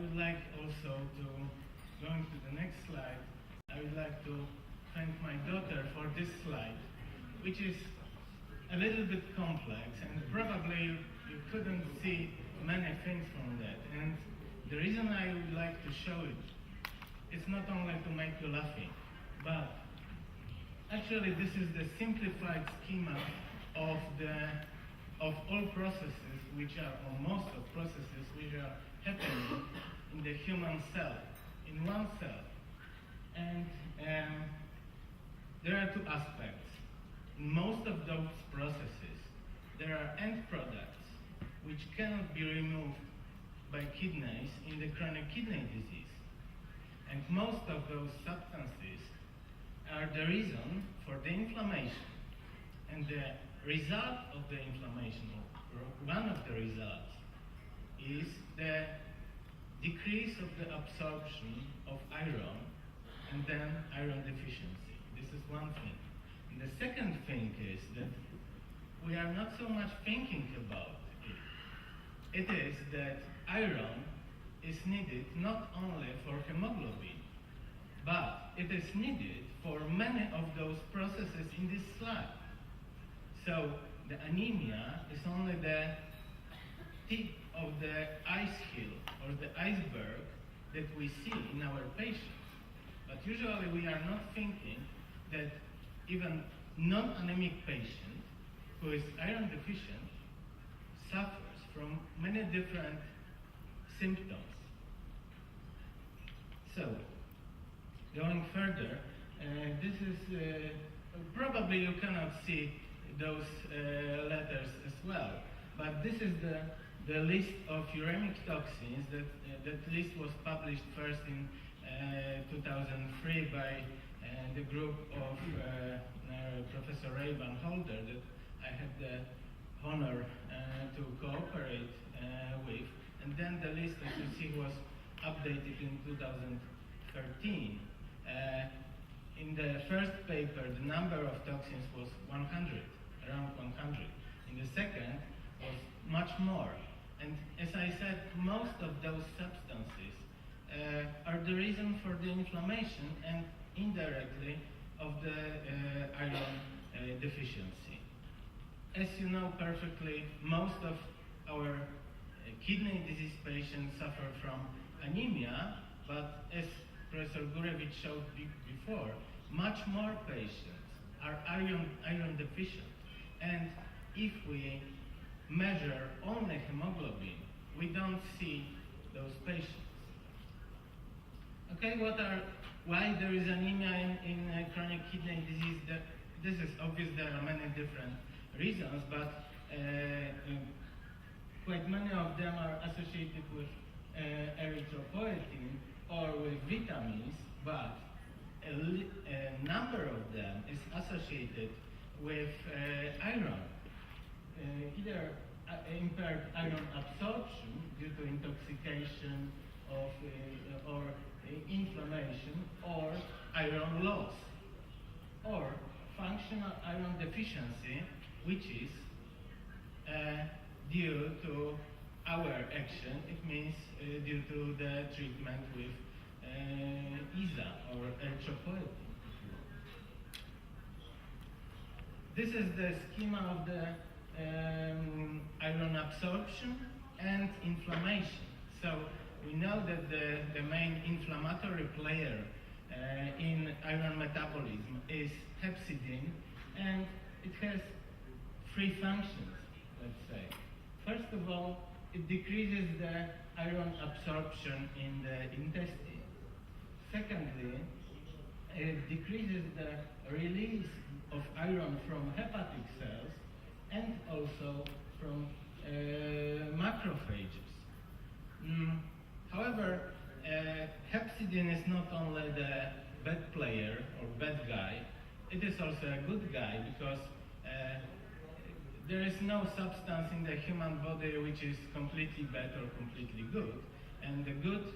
would like also to, going to the next slide, I would like to thank my daughter for this slide, which is a little bit complex, and probably you couldn't see many things from that. And the reason I would like to show it, it's not only to make you laughing, but actually this is the simplified schema of all processes which are, or most of processes which are happening in the human cell, in one cell. And there are two aspects. In most of those processes, there are end products which cannot be removed by kidneys in the chronic kidney disease. And most of those substances are the reason for the inflammation. And the result of the inflammation, or one of the results, is the decrease of the absorption of iron and then iron deficiency. This is one thing. And the second thing is that we are not so much thinking about it. It is that iron is needed not only for hemoglobin, but it is needed for many of those processes in this slide. So the anemia is only the tip of the ice hill or the iceberg that we see in our patients. But usually we are not thinking that even non-anemic patient who is iron deficient suffers from many different symptoms. So, going further, this is probably you cannot see those letters as well, but this is the list of uremic toxins. That list was published first in 2003 by the group of Professor Ray Van Holder that I had the honor to cooperate with. And then the list, as you see, was updated in 2013. In the first paper, the number of toxins was 100, around 100. In the second, was much more. And as I said, most of those substances are the reason for the inflammation and indirectly of the iron deficiency. As you know perfectly, most of our kidney disease patients suffer from anemia, but as Professor Gurevich showed before, much more patients are iron deficient. And if we measure only hemoglobin, we don't see those patients. Okay, why there is anemia in chronic kidney disease? This is obvious. There are many different reasons, but quite many of them are associated with erythropoietin or with vitamins, but a number of them is associated with iron, either impaired iron absorption due to intoxication or inflammation, or iron loss, or functional iron deficiency, which is due to our action. It means due to the treatment with ESA or erythropoietin. This is the schema of the iron absorption and inflammation. So we know that the main inflammatory player in iron metabolism is hepcidin, and it has three functions, let's say. First of all, it decreases the iron absorption in the intestine. Secondly, it decreases the release of iron from hepatic cells and also from macrophages. However, hepcidin is not only the bad player or bad guy, it is also a good guy, because there is no substance in the human body which is completely bad or completely good. And the good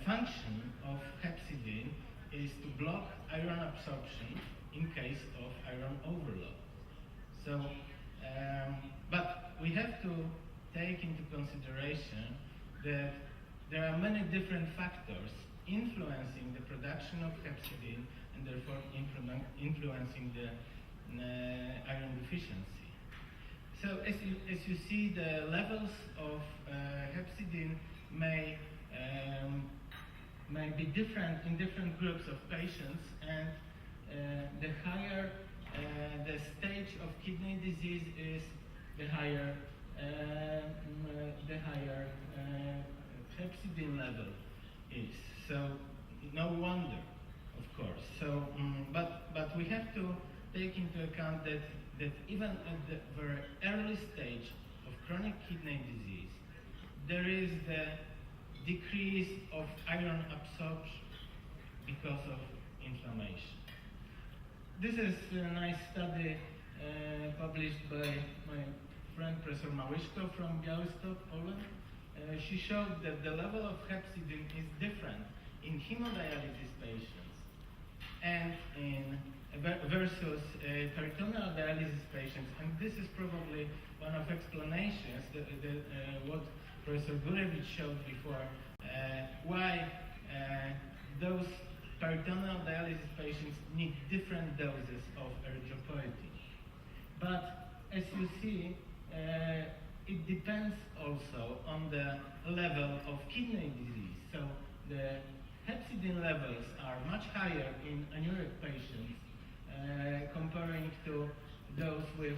function of hepcidin is to block iron absorption in case of iron overload. So, but we have to take into consideration that there are many different factors influencing the production of hepcidin and therefore influencing the iron deficiency. So as you see, the levels of hepcidin may be different in different groups of patients, and the higher the stage of kidney disease is, the higher hepcidin level is. So no wonder, of course. So, but we have to take into account that even at the very early stage of chronic kidney disease, there is the decrease of iron absorption because of inflammation. This is a nice study published by my friend Professor Małyszko from Białystok, Poland. She showed that the level of hepcidin is different in hemodialysis patients and in versus peritoneal dialysis patients, and this is probably one of explanations that what Professor Gurevich showed before, why those peritoneal dialysis patients need different doses of erythropoietin. But as you see, it depends also on the level of kidney disease. So the hepcidin levels are much higher in anuric patients comparing to those with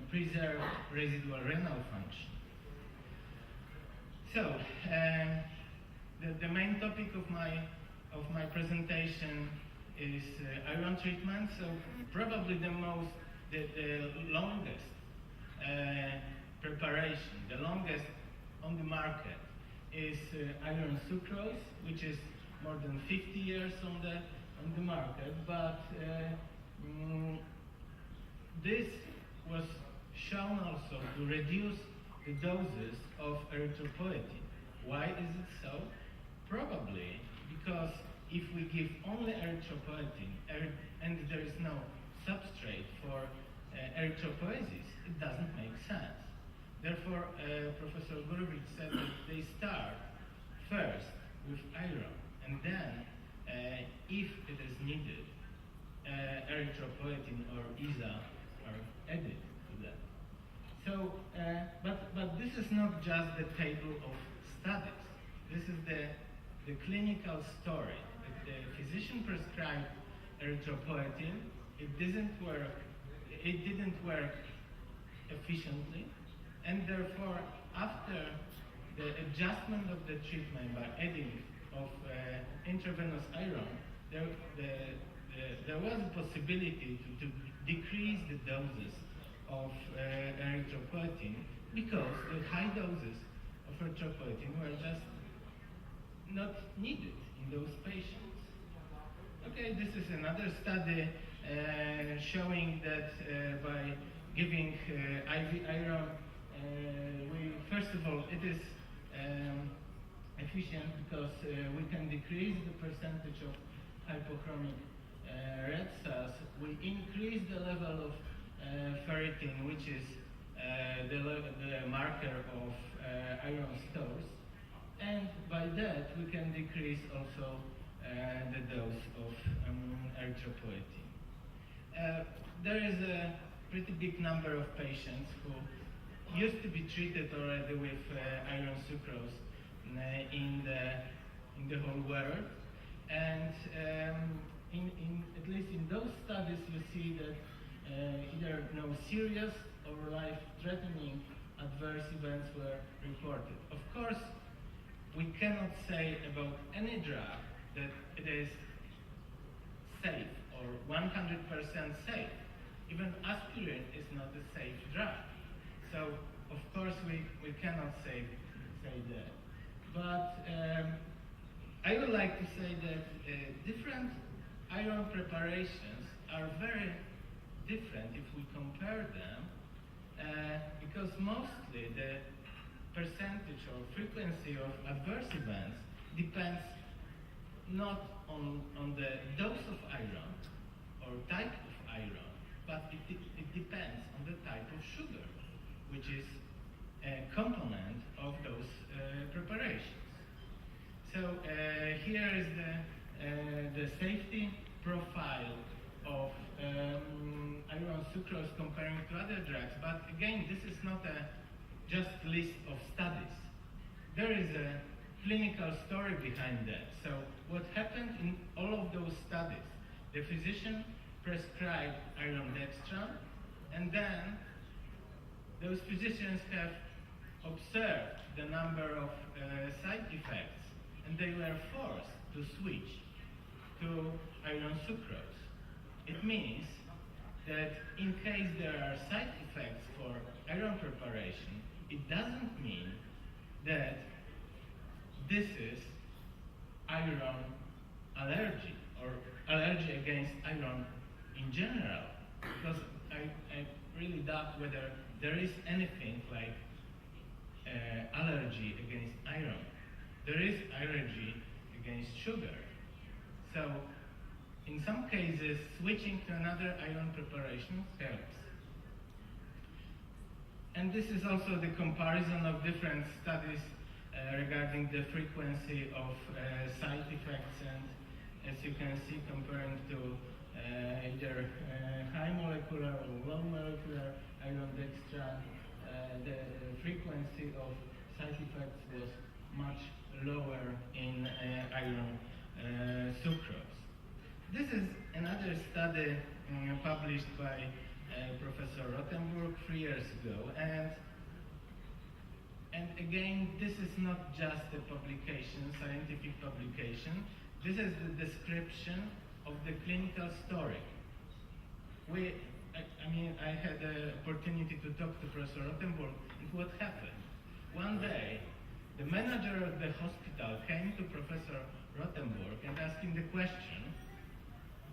preserved residual renal function. So the main topic of my presentation is iron treatment. So probably the longest preparation, the longest on the market is iron sucrose, which is more than 50 years on the market. But this was shown also to reduce the doses of erythropoietin. Why is it so? Probably because if we give only erythropoietin and there is no substrate for erythropoiesis, it doesn't make sense. Therefore, Professor Gurevich said that they start first with iron, and then, if it is needed, erythropoietin or ESA are added to that. So, but this is not just the table of studies. This is the clinical story. The physician prescribed erythropoietin. It didn't work efficiently, and therefore, after the adjustment of the treatment by adding of intravenous iron, there was a possibility to decrease the doses of erythropoietin because the high doses of erythropoietin were just not needed in those patients. Okay, this is another study showing that by giving IV iron, first of all, it is efficient because we can decrease the percentage of hypochromic red cells. We increase the level of ferritin, which is the marker of iron stores, and by that we can decrease also the dose of erythropoietin. There is a pretty big number of patients who used to be treated already with iron sucrose in the whole world, and at least in those studies you see that either no serious or life-threatening adverse events were reported. Of course, we cannot say about any drug that it is safe or 100% safe. Even aspirin is not a safe drug. So, of course, we cannot say that. But I would like to say that different iron preparations are very different if we compare them, because mostly the percentage or frequency of adverse events depends not on the dose of iron or type of iron, but it depends on the type of sugar, which is a component of those preparations. here is the safety profile of iron sucrose comparing to other drugs. But again, this is not a just list of studies. There is a clinical story behind that. So what happened in all of those studies? The physician prescribed iron dextran, and then those physicians have observed the number of side effects, and they were forced to switch to iron sucrose. It means that in case there are side effects for iron preparation, it doesn't mean that this is iron allergy or allergy against iron in general, because I really doubt whether there is anything like allergy against iron. There is allergy against sugar. So in some cases, switching to another iron preparation helps. And this is also the comparison of different studies regarding the frequency of side effects, and as you can see, comparing to either high molecular or low molecular iron dextran, the frequency of side effects was much lower in iron sucrose. This is another study published by Professor Rothenburg 3 years ago, and again, this is not just a publication, scientific publication. This is the description of the clinical story. I had the opportunity to talk to Professor Rothenburg, and what happened? One day, the manager of the hospital came to Professor Rothenburg and asked him the question,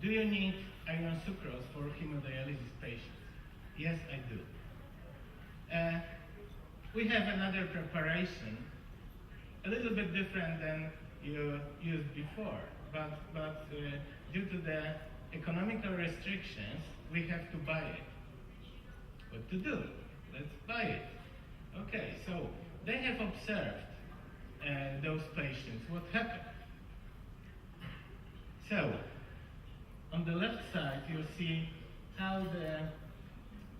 do you need iron sucrose for hemodialysis patients? Yes, I do. We have another preparation, a little bit different than you used before, but due to the economical restrictions, we have to buy it. What to do? Let's buy it. Okay, so they have observed those patients. What happened? So, on the left side, you'll see how the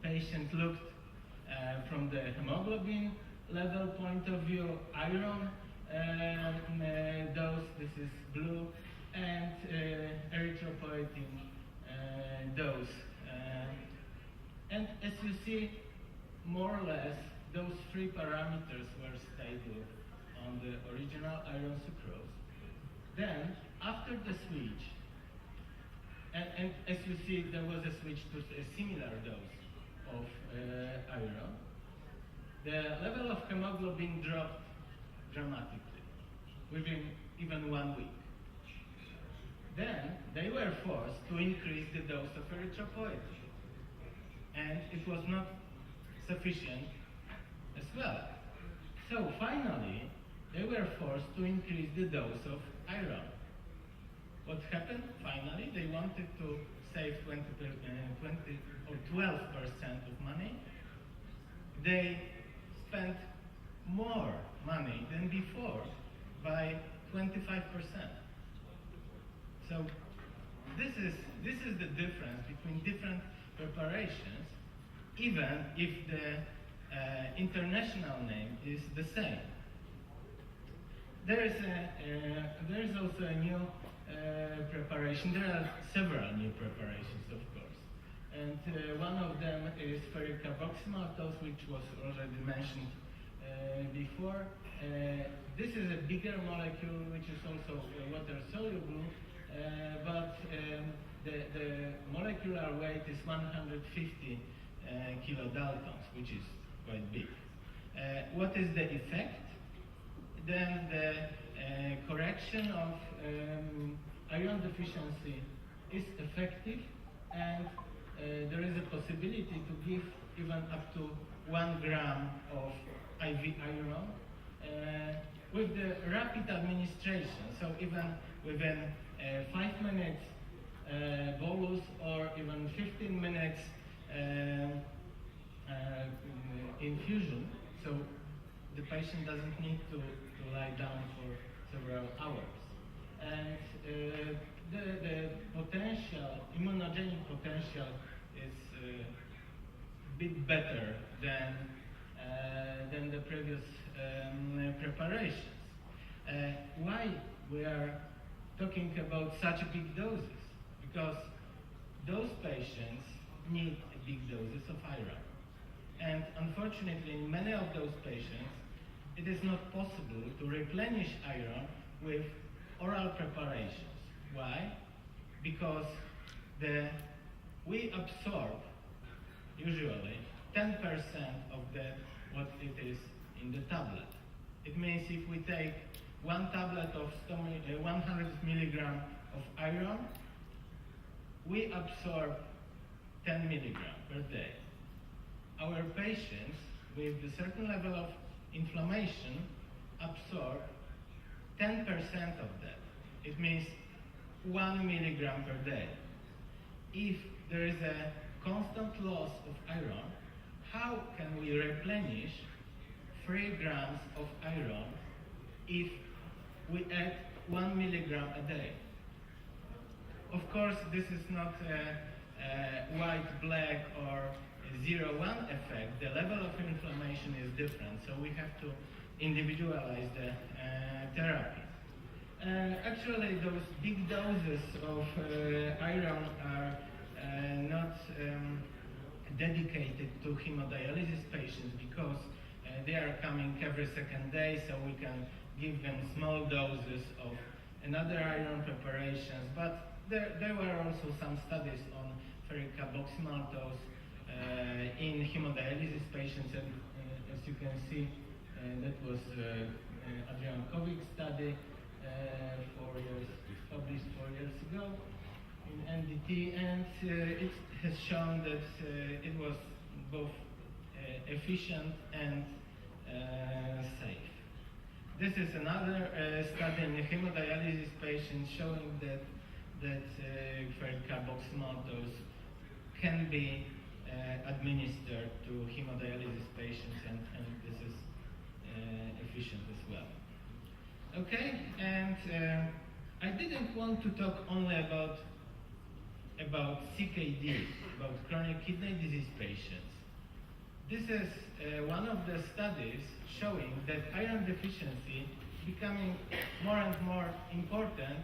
patient looked from the hemoglobin level point of view, iron dose, this is blue, and erythropoietin dose. And as you see, more or less, those three parameters were stable on the original iron sucrose. Then, after the switch, and as you see, there was a switch to a similar dose of iron, the level of hemoglobin dropped dramatically within even 1 week. Then they were forced to increase the dose of erythropoietin, and it was not sufficient as well. So finally, they were forced to increase the dose of iron. What happened? Finally, they wanted to save 20 or 12% of money. They spent more money than before by 25%. So this is the difference between different preparations, even if the international name is the same. There is also a new preparation. There are several new preparations, of course, and one of them is ferric carboxymaltose, which was already mentioned before. This is a bigger molecule, which is also water soluble, but the molecular weight is 150 kilodaltons, which is quite big. What is the effect? Then the correction of iron deficiency is effective, and there is a possibility to give even up to 1 gram of IV iron with the rapid administration. So even within 5 minutes bolus or even 15 minutes infusion. So the patient doesn't need to lie down for several hours. and the potential, immunogenic potential is a bit better than the previous preparations. Why we are talking about such big doses? Because those patients need big doses of iron. And unfortunately, in many of those patients, it is not possible to replenish iron with oral preparations. Why? Because we absorb usually 10% of what it is in the tablet. It means if we take one tablet of 100 milligram of iron, we absorb 10 milligram per day. Our patients with a certain level of inflammation absorb 10% of that. It means 1 milligram per day. If there is a constant loss of iron, how can we replenish 3 grams of iron if we add 1 milligram a day? Of course, this is not a white-black or 0-1 effect. The level of inflammation is different, so we have to individualize the therapy. Actually, those big doses of iron are not dedicated to hemodialysis patients because they are coming every second day, so we can give them small doses of another iron preparations. But there were also some studies on ferric carboxymaltose in hemodialysis patients, and as you can see, that was Adrian Kovic's study, published 4 years ago in NDT, and it has shown that it was both efficient and safe. This is another study in hemodialysis patients showing that ferric carboxymaltose can be administered to hemodialysis patients, and this is efficient as well. Okay, and I didn't want to talk only about CKD, about chronic kidney disease patients. This is one of the studies showing that iron deficiency is becoming more and more important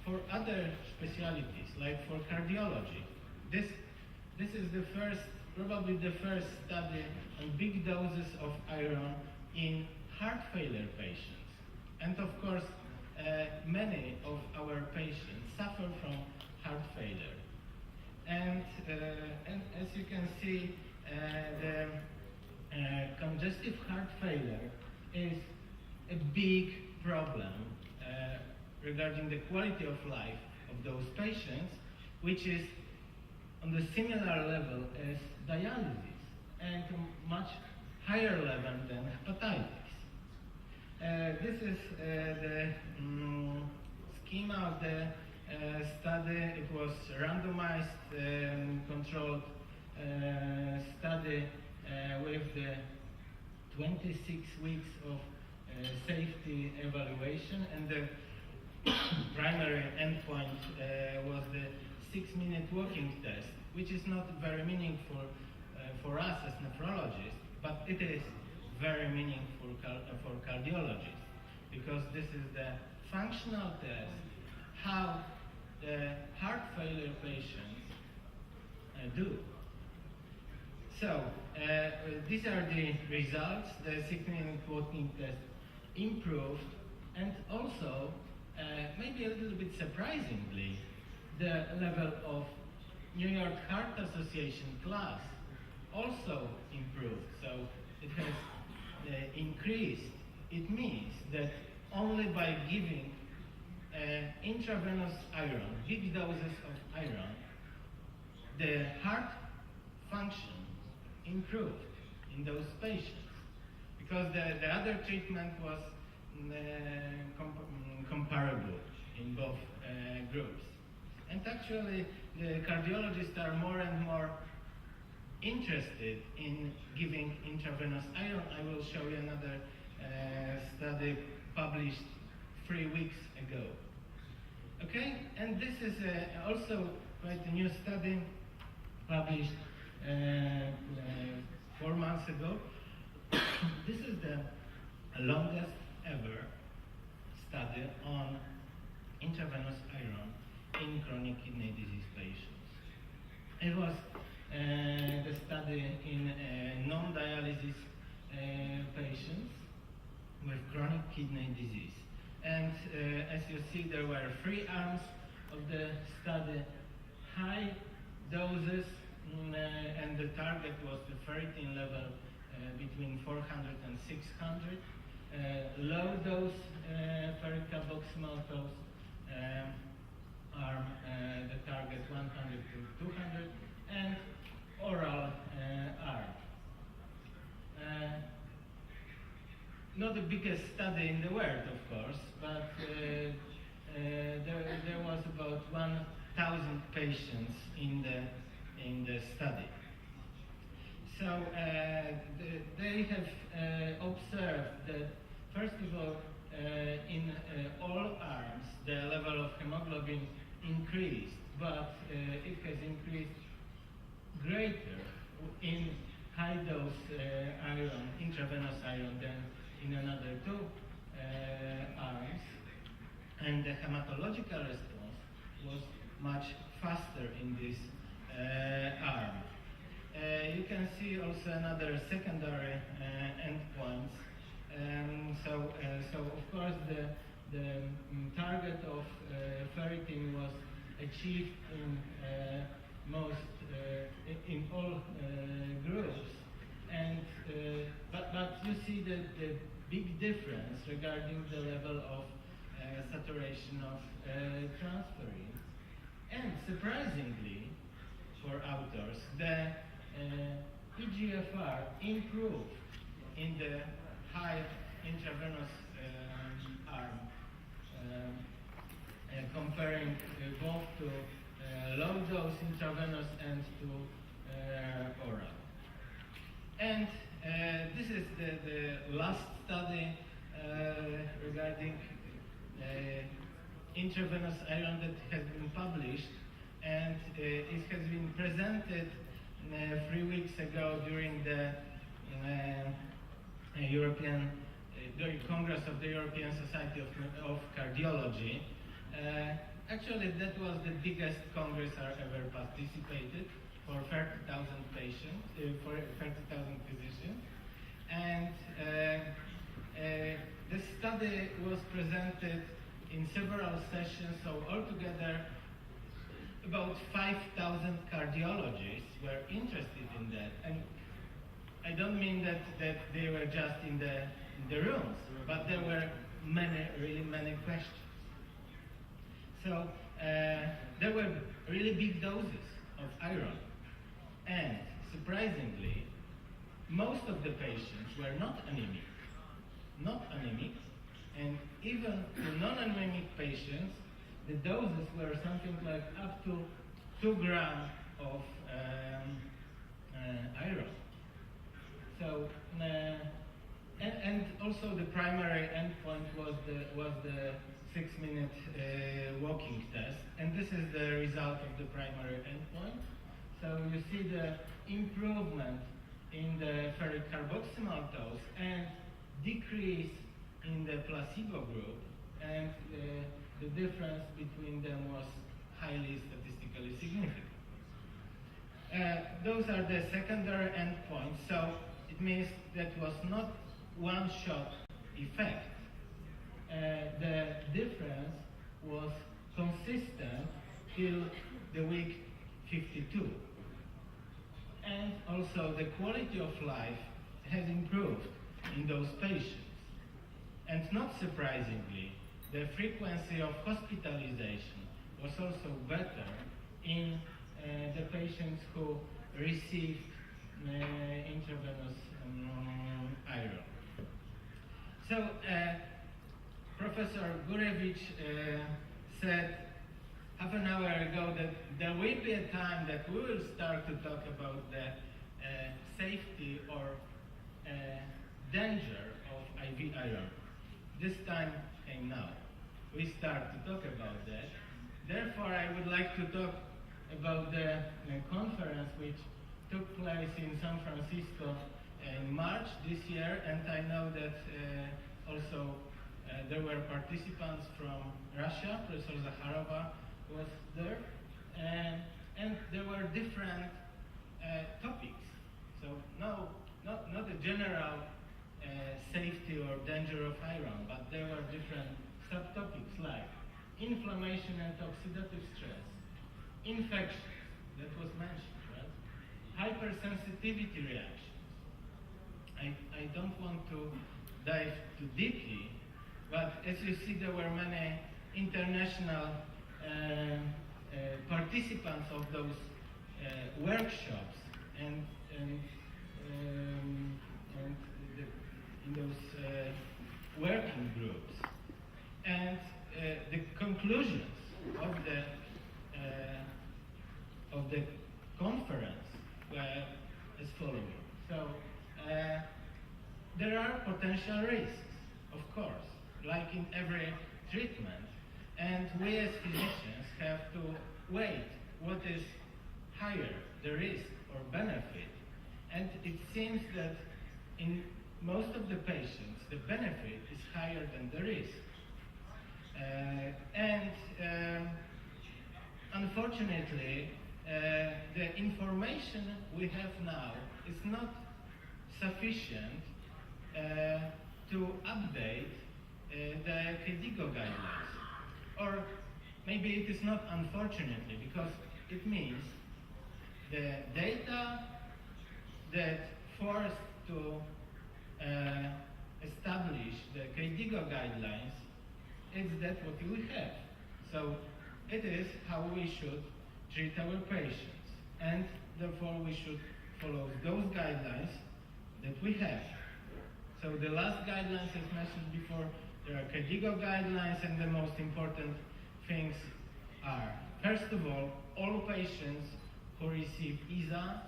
for other specialties, like for cardiology. This is probably the first study on big doses of iron in heart failure patients. And of course, many of our patients suffer from heart failure. And as you can see, the congestive heart failure is a big problem regarding the quality of life of those patients, which is on the similar level as dialysis and much higher level than hepatitis. This is the schema of the study. It was randomized controlled study with the 26 weeks of safety evaluation, and the primary endpoint was the 6-minute walking test, which is not very meaningful for us as nephrologists, but it is very meaningful for cardiologists, because this is the functional test how the heart failure patients do. So these are the results. The 6-minute walking test improved, and also maybe a little bit surprisingly, the level of New York Heart Association class also improved. So it has increased. It means that only by giving intravenous iron, big doses of iron, the heart function improved in those patients, because the other treatment was comparable in both groups. And actually, the cardiologists are more and more interested in giving intravenous iron. I will show you another study published 3 weeks ago. Okay, and this is also quite a new study published 4 months ago. This is the longest ever study on intravenous iron in chronic kidney disease patients. It was the study in non-dialysis patients with chronic kidney disease. And as you see, there were 3 arms of the study: high doses, and the target was the ferritin level between 400 and 600. Low dose ferric carboxymaltose arm, the target 100 to 200, and oral arm. Not the biggest study in the world, of course, but there was about 1,000 patients in the study. So they have observed that, first of all, in all arms, the level of hemoglobin increased, but it has increased greater in high-dose iron, intravenous iron, than in another 2 arms, and the hematological response was much faster in this arm. You can see also another secondary endpoints. So of course the target of ferritin was achieved in in all groups, and but you see the big difference regarding the level of saturation of transferrin, and surprisingly for authors, the eGFR improved in the high intravenous arm, comparing both to low dose intravenous and to oral. And this is the last study regarding intravenous iron that has been published, and it has been presented 3 weeks ago during the Congress of the European Society of Cardiology. Actually, that was the biggest congress I ever participated, for 30,000 patients, for 30,000 physicians. And the study was presented in several sessions, so altogether about 5,000 cardiologists were interested in that. And I don't mean that they were just in the rooms, but there were really many questions. So there were really big doses of iron. And surprisingly, most of the patients were not anemic, and even the non-anemic patients, the doses were something like up to 2 grams of iron. So, and also the primary endpoint was the 6-minute walking test, and this is the result of the primary endpoint. So you see the improvement in the ferric carboxymaltose and decrease in the placebo group, and the difference between them was highly statistically significant. Those are the secondary endpoints, so it means that was not one-shot effect. The difference was consistent till the week 52. And also the quality of life has improved in those patients. And not surprisingly, the frequency of hospitalization was also better in the patients who received intravenous iron. So Professor Gurevich said half an hour ago that there will be a time that we will start to talk about the safety or danger of IV iron. This time came now. We start to talk about that, therefore, I would like to talk about the conference which took place in San Francisco in March this year, and I know that also there were participants from Russia. Professor Zakharova was there, and there were different topics. So not a general safety or danger of iron, but there were different subtopics like inflammation and oxidative stress, infections, that was mentioned, right? Hypersensitivity reactions. I don't want to dive too deeply, but as you see, there were many international participants of those workshops and in those working groups. And the conclusions of the conference were as following. So there are potential risks, of course, like in every treatment, and we as physicians have to weigh what is higher, the risk or benefit. And it seems that in most of the patients, the benefit is higher than the risk. Unfortunately, the information we have now is not sufficient to update the KDIGO guidelines. Or maybe it is not unfortunately, because it means the data that forced to establish the KDIGO guidelines is that what we have. So it is how we should treat our patients, and therefore we should follow those guidelines that we have. So the last guidelines, as mentioned before, there are KDIGO guidelines, and the most important things are, first of all patients who receive ESA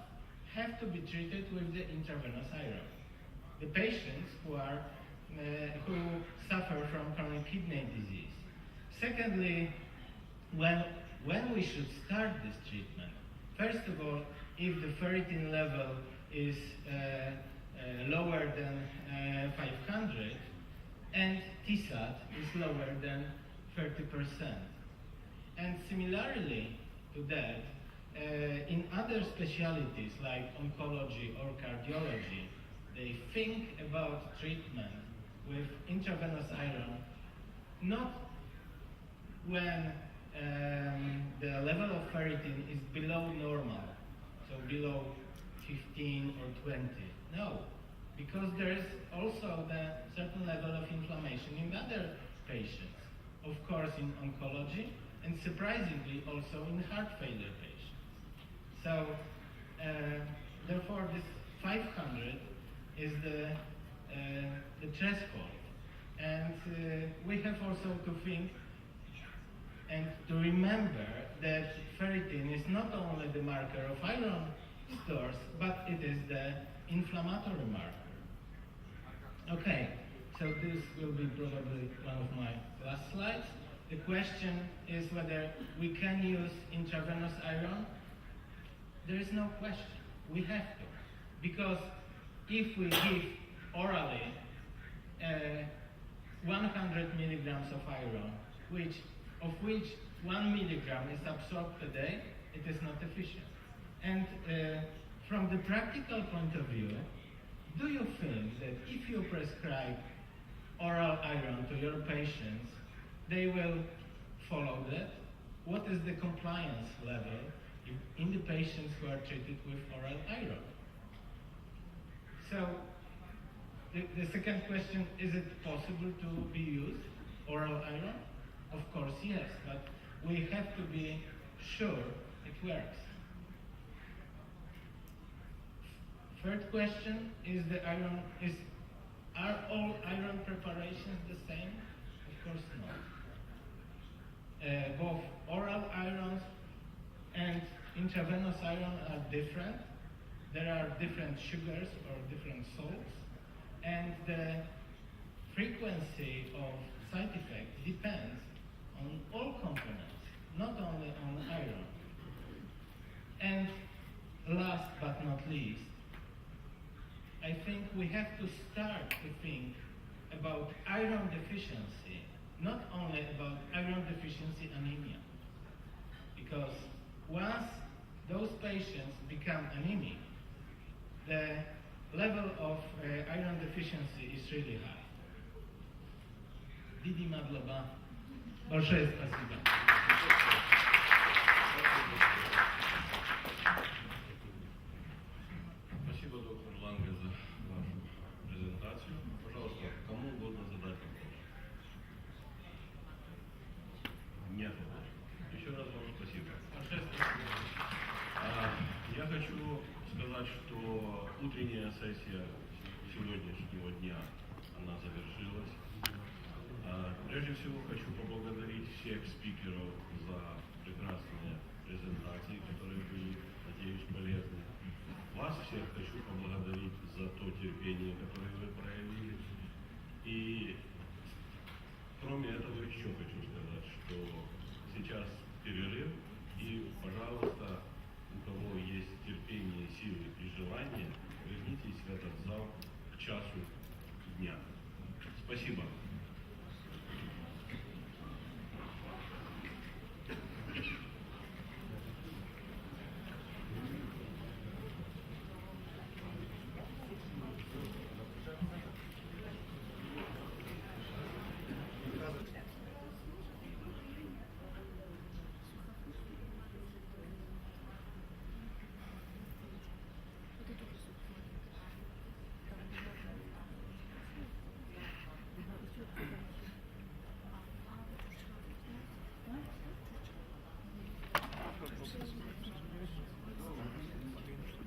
have to be treated with the intravenous iron. The patients who suffer from chronic kidney disease. Secondly, when we should start this treatment. First of all, if the ferritin level is lower than 500 and TSAT is lower than 30%. And similarly to that, in other specialties like oncology or cardiology, they think about treatment with intravenous iron not when the level of ferritin is below normal, so below 15 or 20. No, because there is also the certain level of inflammation in other patients, of course in oncology, and surprisingly also in heart failure patients. So therefore this 500 is the threshold. And we have also to think and to remember that ferritin is not only the marker of iron stores, but it is the inflammatory marker. Okay, so this will be probably one of my last slides. The question is whether we can use intravenous iron. There is no question. We have to. Because if we give orally 100 milligrams of iron, of which 1 milligram is absorbed a day, it is not efficient. And from the practical point of view, do you think that if you prescribe oral iron to your patients, they will follow that? What is the compliance level in the patients who are treated with oral iron? So the second question, is it possible to be used, oral iron? Of course, yes, but we have to be sure it works. Third question, are all iron preparations the same? Of course not. Both oral irons and intravenous iron are different. There are different sugars or different salts, and the frequency of side effects depends on all components, not only on iron. And last but not least, I think we have to start to think about iron deficiency, not only about iron deficiency anemia. Because once those patients become anemic, the level of iron deficiency is really high. Didi Madloba, большое спасибо. Спасибо, доктор Ланге, за вашу презентацию. Пожалуйста, кому угодно задать вопрос? Нет. Еще раз вам спасибо. Я хочу сказать, что утренняя сессия сегодняшнего дня, она завершилась. Прежде всего хочу поблагодарить всех спикеров за прекрасные презентации, которые были, надеюсь, полезны. Вас всех хочу поблагодарить за то терпение, которое вы проявили. И кроме этого еще хочу сказать, что сейчас перерыв, и, пожалуйста, у кого есть терпение, силы и желание, вернитесь в этот зал к часу дня. Спасибо.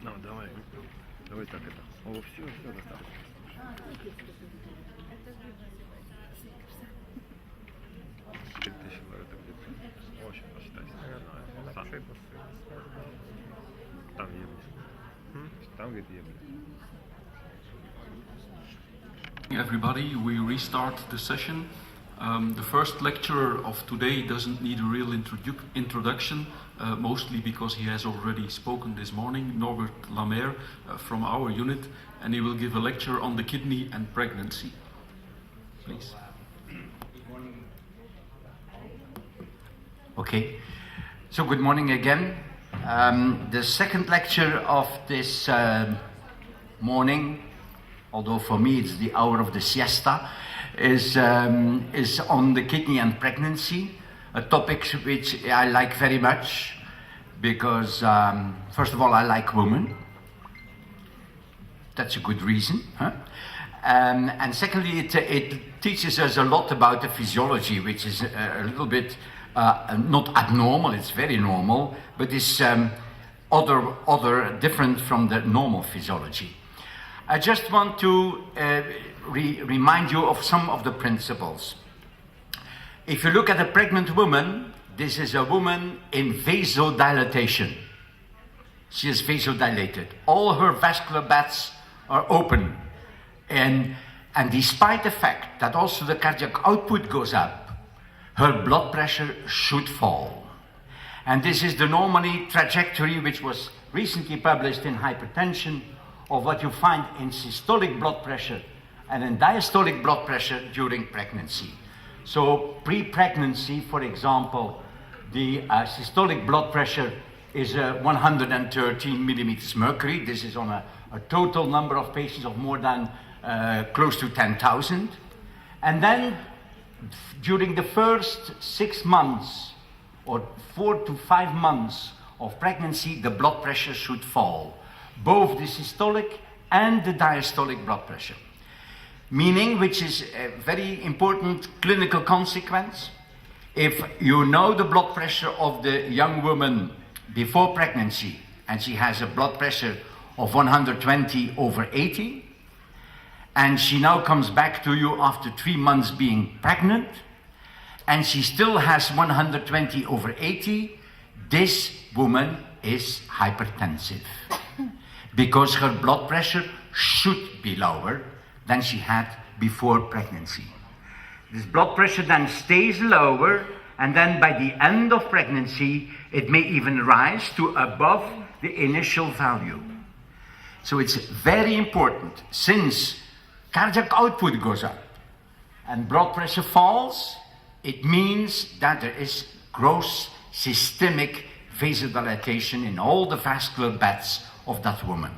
Ну, давай так это. О, все, достаточно. Очень посчитайте. Там есть. Там где-то есть. Everybody, we restart the session. The first lecturer of today doesn't need a real introduction, mostly because he has already spoken this morning, Norbert Lamer from our unit, and he will give a lecture on the kidney and pregnancy. Please. Good morning. Okay, so good morning again. The second lecture of this morning, although for me it's the hour of the siesta, is on the kidney and pregnancy, a topic which I like very much because, first of all, I like women. That's a good reason. Huh? And secondly, it teaches us a lot about the physiology, which is a little bit not abnormal, it's very normal, but is other different from the normal physiology. I just want to remind you of some of the principles. If you look at a pregnant woman, this is a woman in vasodilatation. She is vasodilated. All her vascular beds are open. And despite the fact that also the cardiac output goes up, her blood pressure should fall. And this is the normally trajectory which was recently published in hypertension of what you find in systolic blood pressure and in diastolic blood pressure during pregnancy. So pre-pregnancy, for example, the systolic blood pressure is 113 millimeters mercury. This is on a total number of patients of more than close to 10,000. And then during the first 6 months or 4 to 5 months of pregnancy, the blood pressure should fall, both the systolic and the diastolic blood pressure. Meaning, which is a very important clinical consequence, if you know the blood pressure of the young woman before pregnancy and she has a blood pressure of 120/80, and she now comes back to you after 3 months being pregnant, and she still has 120/80, this woman is hypertensive because her blood pressure should be lower than she had before pregnancy. This blood pressure then stays lower, and then by the end of pregnancy, it may even rise to above the initial value. So it's very important, since cardiac output goes up and blood pressure falls, it means that there is gross systemic vasodilatation in all the vascular beds of that woman.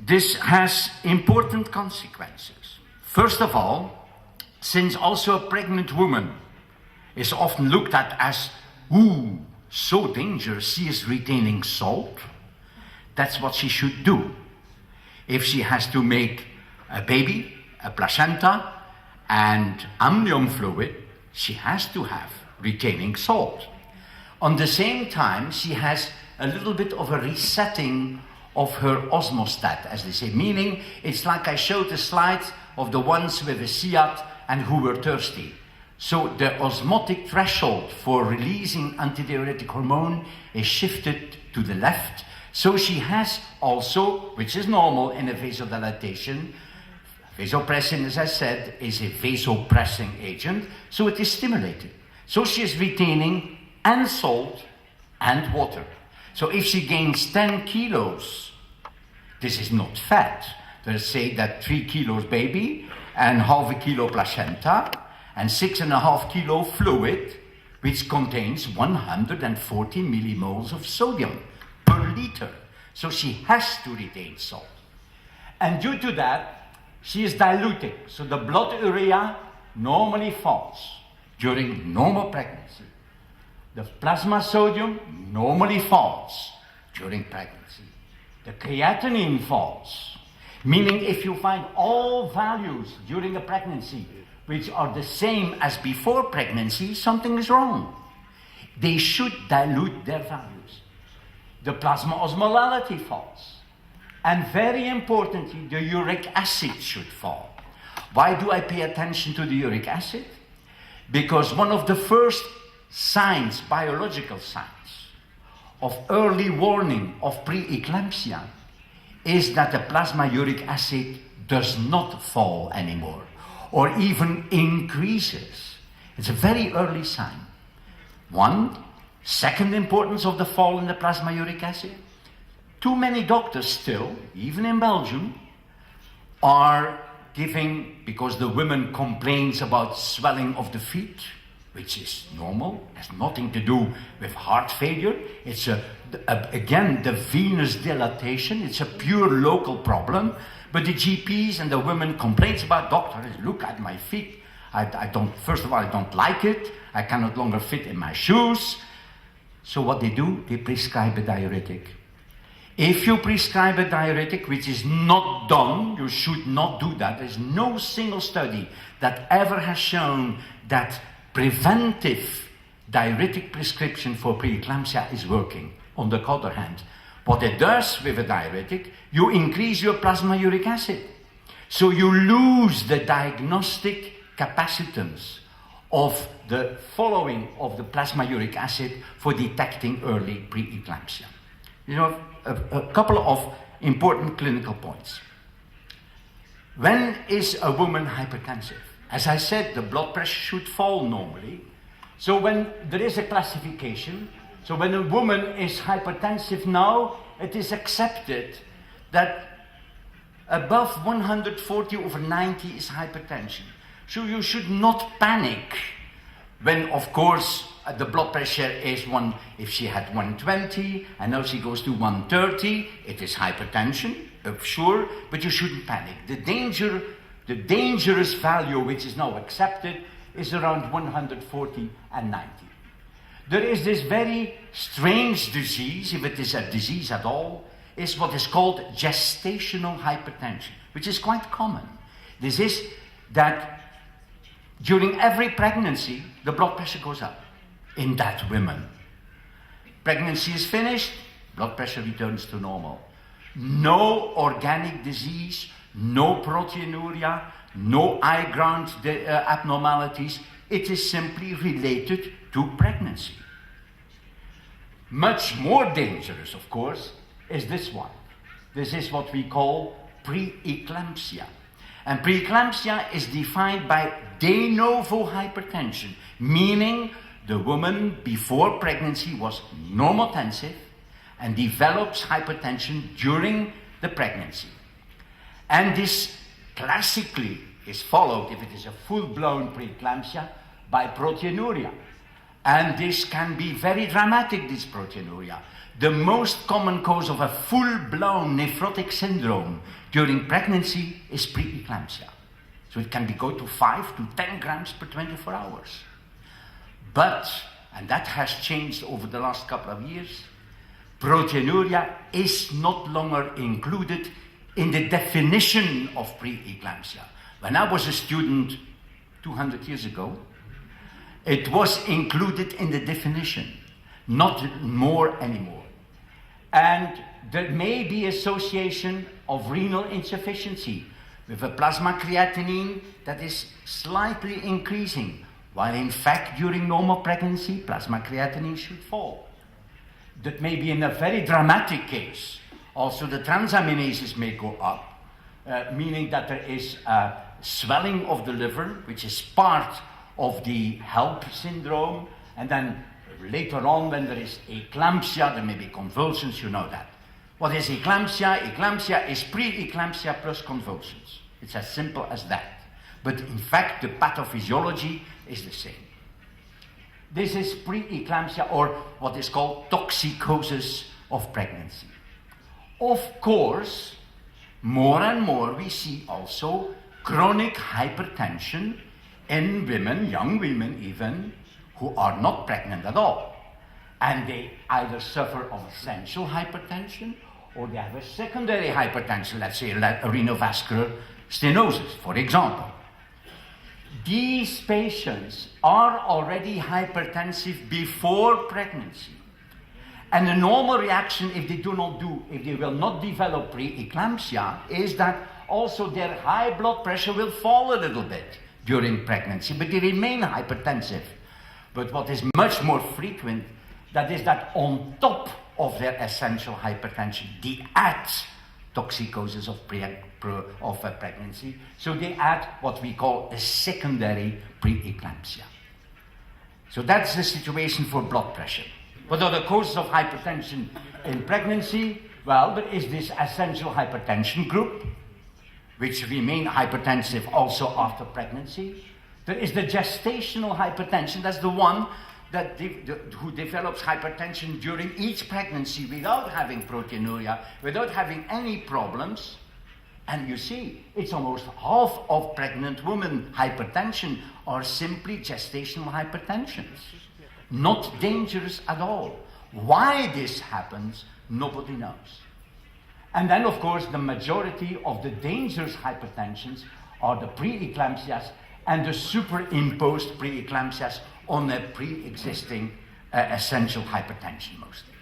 This has important consequences. First of all, since also a pregnant woman is often looked at as, ooh, so dangerous, she is retaining salt, that's what she should do. If she has to make a baby, a placenta, and amnion fluid, she has to have retaining salt. On the same time, she has a little bit of a resetting of her osmostat, as they say, meaning it's like I showed the slide of the ones with a Seat and who were thirsty. So the osmotic threshold for releasing antidiuretic hormone is shifted to the left. So she has also, which is normal in a vasodilatation, vasopressin, as I said, is a vasopressing agent, so it is stimulated. So she is retaining and salt and water. So if she gains 10 kilos, this is not fat. They say that 3 kilos baby and half a kilo placenta and 6.5 kilo fluid, which contains 140 millimoles of sodium per liter. So she has to retain salt. And due to that, she is diluting. So the blood urea normally falls during normal pregnancy. The plasma sodium normally falls during pregnancy. The creatinine falls. Meaning if you find all values during a pregnancy which are the same as before pregnancy, something is wrong. They should dilute their values. The plasma osmolality falls. And very importantly, the uric acid should fall. Why do I pay attention to the uric acid? Because one of the first signs, biological signs, of early warning of preeclampsia is that the plasma uric acid does not fall anymore, or even increases. It's a very early sign. One, second importance of the fall in the plasma uric acid, too many doctors still, even in Belgium, are giving, because the woman complains about swelling of the feet, which is normal, has nothing to do with heart failure. It's again, the venous dilatation. It's a pure local problem. But the GPs and the women complains about, doctor, look at my feet. I don't, first of all, I don't like it. I can no longer fit in my shoes. So what they do, they prescribe a diuretic. If you prescribe a diuretic, which is not done, you should not do that. There's no single study that ever has shown that preventive diuretic prescription for preeclampsia is working. On the other hand, what it does with a diuretic, you increase your plasma uric acid. So you lose the diagnostic capacitance of the following of the plasma uric acid for detecting early preeclampsia. You know, a couple of important clinical points. When is a woman hypertensive? As I said, the blood pressure should fall normally. So when there is a classification, so when a woman is hypertensive now, it is accepted that above 140/90 is hypertension. So you should not panic when, of course, the blood pressure is if she had 120 and now she goes to 130, it is hypertension, sure, but you shouldn't panic. The dangerous value which is now accepted is around 140 and 90. There is this very strange disease, if it is a disease at all, is what is called gestational hypertension, which is quite common. This is that during every pregnancy, the blood pressure goes up in that woman. Pregnancy is finished, blood pressure returns to normal. No organic disease, no proteinuria, no eye ground abnormalities. It is simply related to pregnancy. Much more dangerous, of course, is this one. This is what we call preeclampsia. And preeclampsia is defined by de novo hypertension, meaning the woman before pregnancy was normotensive and develops hypertension during the pregnancy. And this classically is followed, if it is a full-blown preeclampsia, by proteinuria. And this can be very dramatic, this proteinuria. The most common cause of a full-blown nephrotic syndrome during pregnancy is preeclampsia. So it can go to 5 to 10 grams per 24 hours. But, and that has changed over the last couple of years, proteinuria is not longer included in the definition of preeclampsia. When I was a student 200 years ago, it was included in the definition, not more anymore. And there may be association of renal insufficiency with a plasma creatinine that is slightly increasing, while in fact during normal pregnancy plasma creatinine should fall. That may be in a very dramatic case. Also the transaminases may go up, meaning that there is a swelling of the liver, which is part of the HELP syndrome, and then later on when there is eclampsia, there may be convulsions, you know that. What is eclampsia? Eclampsia is preeclampsia plus convulsions. It's as simple as that. But in fact, the pathophysiology is the same. This is preeclampsia, or what is called toxicosis of pregnancy. Of course, more and more we see also chronic hypertension in women, young women even, who are not pregnant at all. And they either suffer of essential hypertension or they have a secondary hypertension, let's say renovascular stenosis, for example. These patients are already hypertensive before pregnancy. And the normal reaction, if they will not develop preeclampsia, is that also their high blood pressure will fall a little bit during pregnancy, but they remain hypertensive. But what is much more frequent, that is that on top of their essential hypertension, they add toxicosis of pregnancy. So they add what we call a secondary preeclampsia. So that's the situation for blood pressure. What are the causes of hypertension in pregnancy? Well, there is this essential hypertension group, which remain hypertensive also after pregnancy. There is the gestational hypertension, that's the one that who develops hypertension during each pregnancy without having proteinuria, without having any problems. And you see, it's almost half of pregnant women hypertension are simply gestational hypertensions. Not dangerous at all. Why this happens, nobody knows. And then, of course, the majority of the dangerous hypertensions are the preeclampsias and the superimposed preeclampsias on a pre-existing essential hypertension mostly.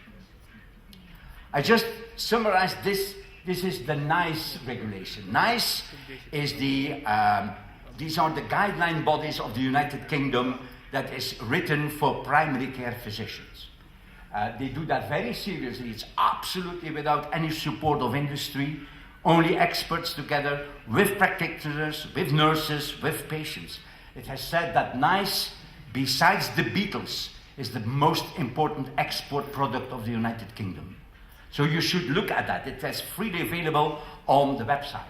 I just summarized this. This is the NICE regulation. NICE is these are the guideline bodies of the United Kingdom that is written for primary care physicians. They do that very seriously. It's absolutely without any support of industry, only experts together with practitioners, with nurses, with patients. It has said that NICE, besides the Beatles, is the most important export product of the United Kingdom. So you should look at that. It is freely available on the website.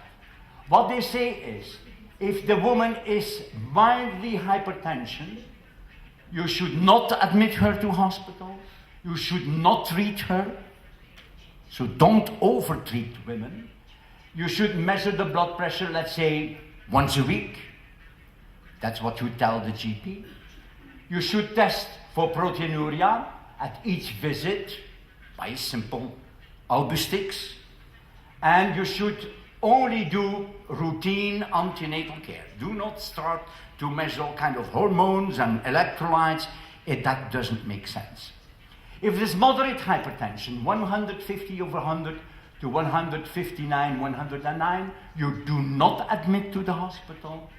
What they say is, if the woman is mildly hypertension, you should not admit her to hospital. You should not treat her. So don't over-treat women. You should measure the blood pressure, let's say, once a week. That's what you tell the GP. You should test for proteinuria at each visit by simple albustix. And you should only do routine antenatal care. Do not start to measure all kind of hormones and electrolytes. That doesn't make sense. If there's moderate hypertension, 150 over 100 to 159, 109, you do not admit to the hospital.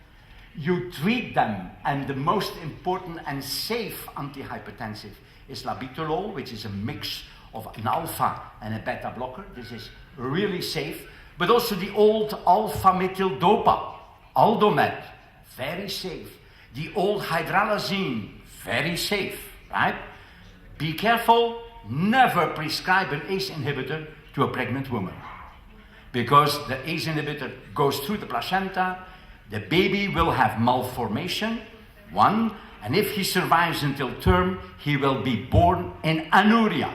You treat them, and the most important and safe antihypertensive is labetalol, which is a mix of an alpha and a beta blocker. This is really safe. But also the old alpha-methyl dopa, Aldomet, very safe. The old hydralazine, very safe, right? Be careful, never prescribe an ACE inhibitor to a pregnant woman, because the ACE inhibitor goes through the placenta, the baby will have malformation, one, and if he survives until term, he will be born in anuria,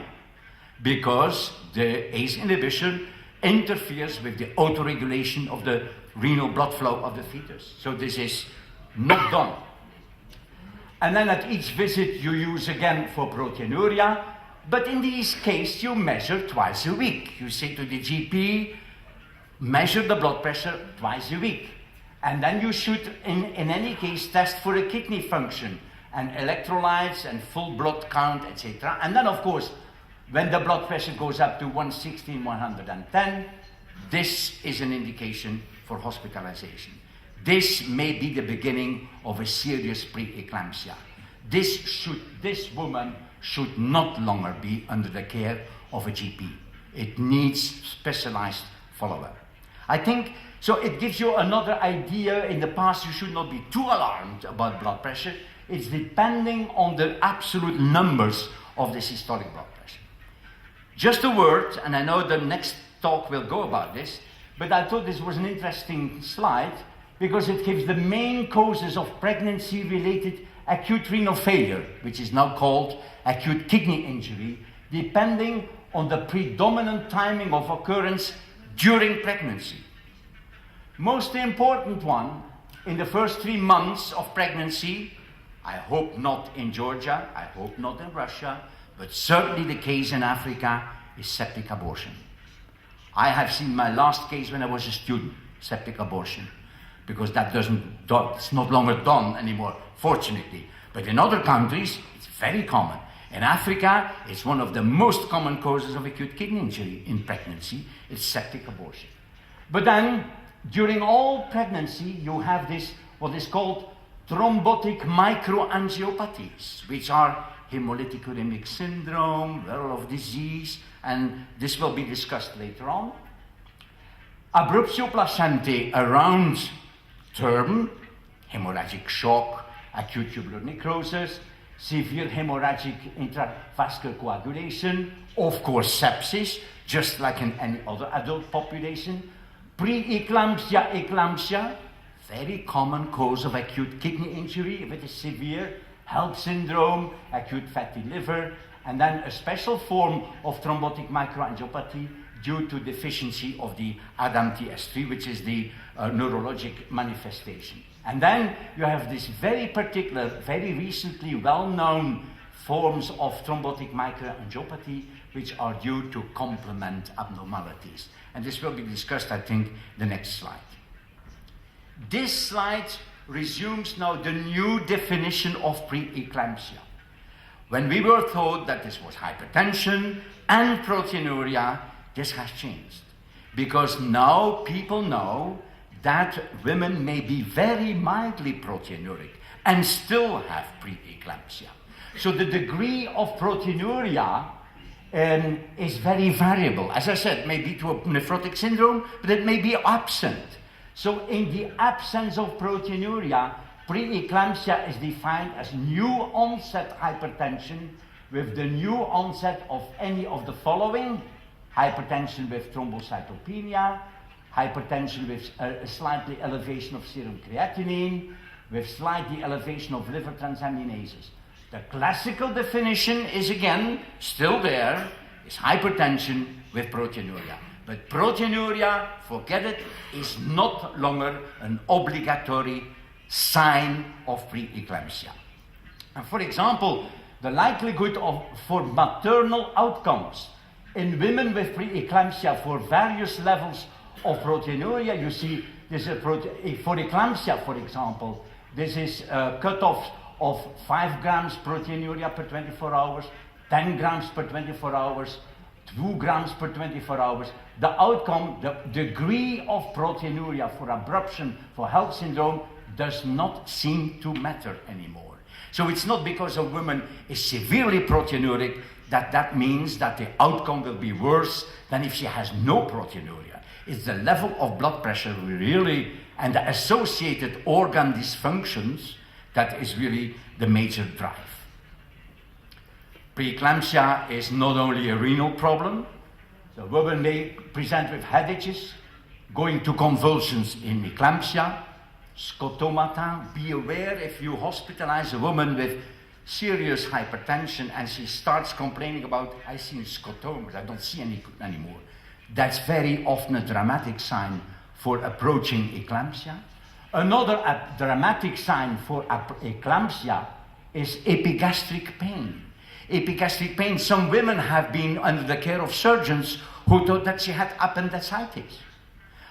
because the ACE inhibition interferes with the autoregulation of the renal blood flow of the fetus. So this is not done. And then at each visit you use again for proteinuria, but in this case you measure twice a week. You say to the GP, measure the blood pressure twice a week. And then you should, in any case, test for a kidney function and electrolytes and full blood count, etc. And then, of course, when the blood pressure goes up to 116, 110, this is an indication for hospitalization. This may be the beginning of a serious preeclampsia. This woman should not longer be under the care of a GP. It needs specialized follow-up. I think, so it gives you another idea. In the past, you should not be too alarmed about blood pressure. It's depending on the absolute numbers of the systolic blood pressure. Just a word, and I know the next talk will go about this, but I thought this was an interesting slide because it gives the main causes of pregnancy-related acute renal failure, which is now called acute kidney injury, depending on the predominant timing of occurrence during pregnancy. Most important one, in the first 3 months of pregnancy, I hope not in Georgia, I hope not in Russia, but certainly the case in Africa is septic abortion. I have seen my last case when I was a student, septic abortion, because it's not longer done anymore, fortunately. But in other countries, it's very common. In Africa, it's one of the most common causes of acute kidney injury in pregnancy, it's septic abortion. But then, during all pregnancy, you have this, what is called thrombotic microangiopathies, which are hemolytic uremic syndrome, Werolf disease, and this will be discussed later on. Abruptio placentae around term, hemorrhagic shock, acute tubular necrosis, severe hemorrhagic intravascular coagulation, of course sepsis, just like in any other adult population, preeclampsia, eclampsia, very common cause of acute kidney injury if it is severe, HELLP syndrome, acute fatty liver, and then a special form of thrombotic microangiopathy due to deficiency of the ADAMTS3, which is the neurologic manifestation. And then you have this very particular, very recently well-known forms of thrombotic microangiopathy, which are due to complement abnormalities. And this will be discussed, I think, the next slide. This slide resumes now the new definition of preeclampsia. When we were told that this was hypertension and proteinuria, this has changed. Because now people know that women may be very mildly proteinuric and still have preeclampsia. So the degree of proteinuria is very variable. As I said, maybe to a nephrotic syndrome, but it may be absent. So in the absence of proteinuria, preeclampsia is defined as new onset hypertension with the new onset of any of the following: hypertension with thrombocytopenia, hypertension with a slightly elevation of serum creatinine, with slightly elevation of liver transaminases. The classical definition is again still there, is hypertension with proteinuria. But proteinuria, forget it, is not longer an obligatory sign of preeclampsia. And for example, the likelihood for maternal outcomes in women with preeclampsia for various levels of proteinuria, you see, this is for eclampsia, for example, this is a cutoff of 5 grams proteinuria per 24 hours, 10 grams per 24 hours, 2 grams per 24 hours. The outcome, the degree of proteinuria for abruption, for HELLP syndrome, does not seem to matter anymore. So it's not because a woman is severely proteinuric that means that the outcome will be worse than if she has no proteinuria. It's the level of blood pressure we really and the associated organ dysfunctions, that is really the major drive. Preeclampsia is not only a renal problem. The woman may present with headaches, going to convulsions in eclampsia, scotomata. Be aware if you hospitalize a woman with serious hypertension and she starts complaining about, I see scotomas, I don't see any anymore. That's very often a dramatic sign for approaching eclampsia. Another dramatic sign for eclampsia is epigastric pain. Epigastric pain, some women have been under the care of surgeons who thought that she had appendicitis.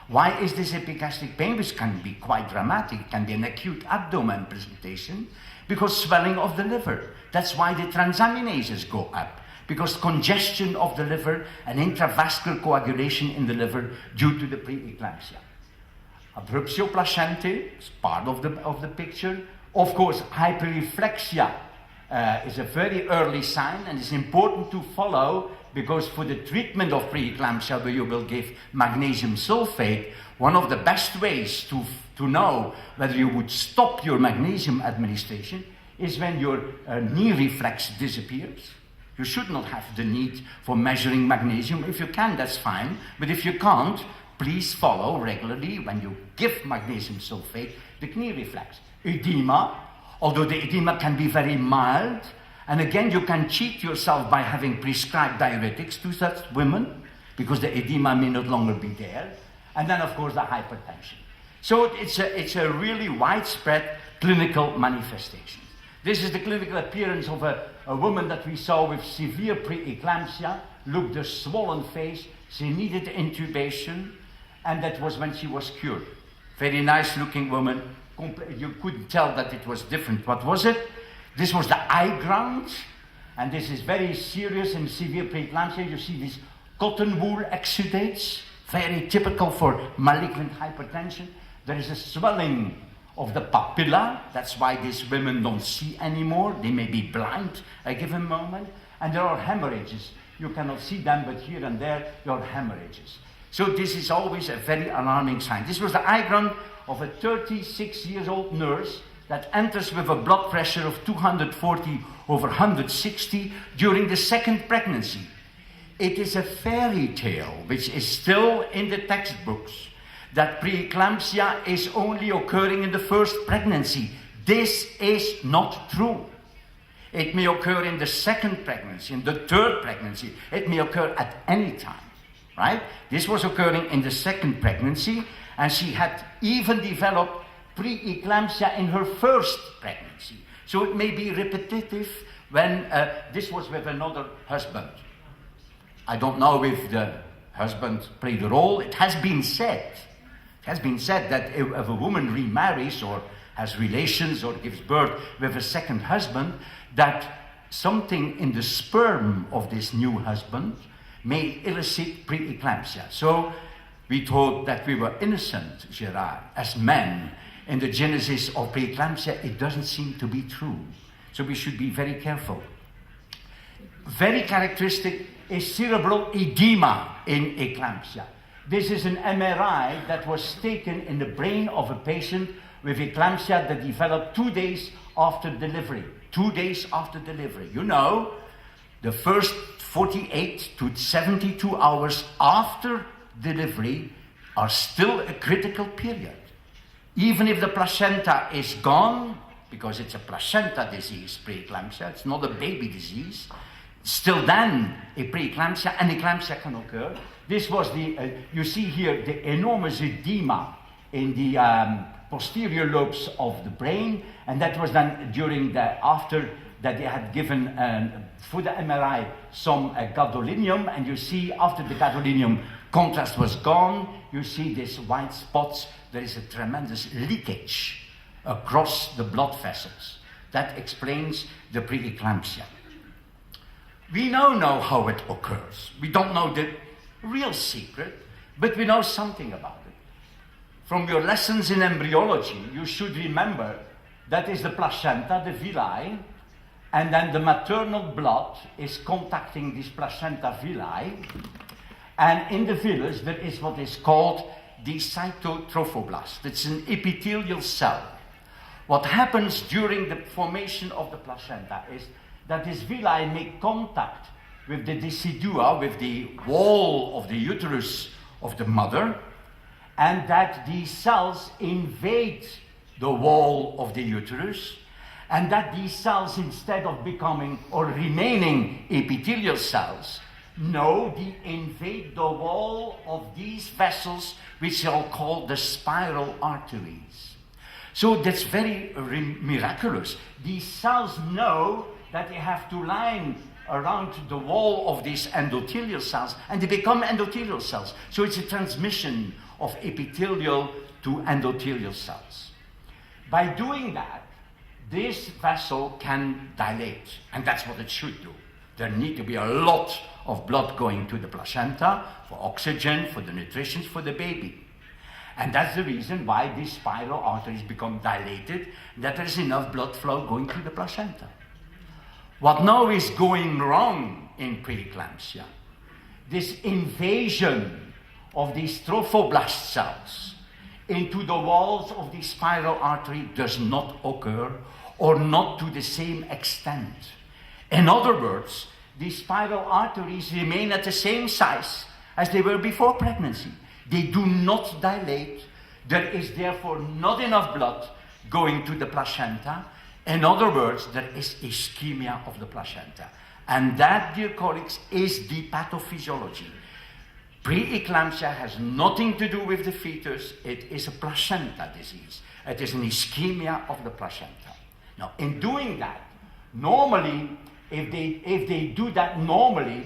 Why is this epigastric pain, which can be quite dramatic, it can be an acute abdomen presentation, because swelling of the liver. That's why the transaminases go up, because congestion of the liver and intravascular coagulation in the liver due to the preeclampsia. Abruptio placentae is part of the picture. Of course, hyperreflexia is a very early sign, and it's important to follow, because for the treatment of preeclampsia, where you will give magnesium sulfate, one of the best ways to know whether you would stop your magnesium administration is when your knee reflex disappears. You should not have the need for measuring magnesium. If you can, that's fine. But if you can't, please follow regularly, when you give magnesium sulfate, the knee reflex. Edema, although the edema can be very mild, and again, you can cheat yourself by having prescribed diuretics to such women, because the edema may no longer be there. And then, of course, the hypertension. So it's a really widespread clinical manifestation. This is the clinical appearance of a woman that we saw with severe preeclampsia. Look, the swollen face. She needed intubation, and that was when she was cured. Very nice-looking woman. You couldn't tell that it was different. What was it? This was the eye ground, and this is very serious in severe preeclampsia. You see these cotton wool exudates, very typical for malignant hypertension. There is a swelling of the papilla. That's why these women don't see anymore. They may be blind at a given moment. And there are hemorrhages. You cannot see them, but here and there, there are hemorrhages. So this is always a very alarming sign. This was the eye ground of a 36-year-old nurse that enters with a blood pressure of 240 over 160 during the second pregnancy. It is a fairy tale, which is still in the textbooks, that preeclampsia is only occurring in the first pregnancy. This is not true. It may occur in the second pregnancy, in the third pregnancy. It may occur at any time, right? This was occurring in the second pregnancy, and she had even developed preeclampsia in her first pregnancy. So it may be repetitive when this was with another husband. I don't know if the husband played a role. It has been said that if a woman remarries or has relations or gives birth with a second husband, that something in the sperm of this new husband may elicit preeclampsia. So we thought that we were innocent, Gerard, as men, in the genesis of preeclampsia. It doesn't seem to be true. So we should be very careful. Very characteristic is cerebral edema in eclampsia. This is an MRI that was taken in the brain of a patient with eclampsia that developed 2 days after delivery. 2 days after delivery. You know, the first 48 to 72 hours after delivery are still a critical period. Even if the placenta is gone, because it's a placenta disease, preeclampsia, it's not a baby disease, still then a preeclampsia and eclampsia can occur. This was the, you see here, the enormous edema in the posterior lobes of the brain, and that was done during after that they had given, for the MRI, some gadolinium, and you see after the gadolinium contrast was gone, you see these white spots. There is a tremendous leakage across the blood vessels. That explains the preeclampsia. We now know how it occurs. We don't know the real secret, but we know something about it. From your lessons in embryology, you should remember that is the placenta, the villi, and then the maternal blood is contacting this placenta villi, and in the villus there is what is called the cytotrophoblast. It's an epithelial cell. What happens during the formation of the placenta is that these villi make contact with the decidua, with the wall of the uterus of the mother, and that these cells invade the wall of the uterus, and that these cells, instead of becoming or remaining epithelial cells, no, they invade the wall of these vessels, which are called the spiral arteries. So that's very miraculous. These cells know that they have to line around the wall of these endothelial cells, and they become endothelial cells. So it's a transmission of epithelial to endothelial cells. By doing that, this vessel can dilate, and that's what it should do. There need to be a lot of blood going to the placenta for oxygen, for the nutrition, for the baby. And that's the reason why these spiral arteries become dilated, that there's enough blood flow going to the placenta. What now is going wrong in preeclampsia? This invasion of these trophoblast cells into the walls of the spiral artery does not occur, or not to the same extent. In other words, the spiral arteries remain at the same size as they were before pregnancy. They do not dilate. There is therefore not enough blood going to the placenta. In other words, there is ischemia of the placenta. And that, dear colleagues, is the pathophysiology. Preeclampsia has nothing to do with the fetus. It is a placenta disease. It is an ischemia of the placenta. Now, in doing that, normally, if they do that normally,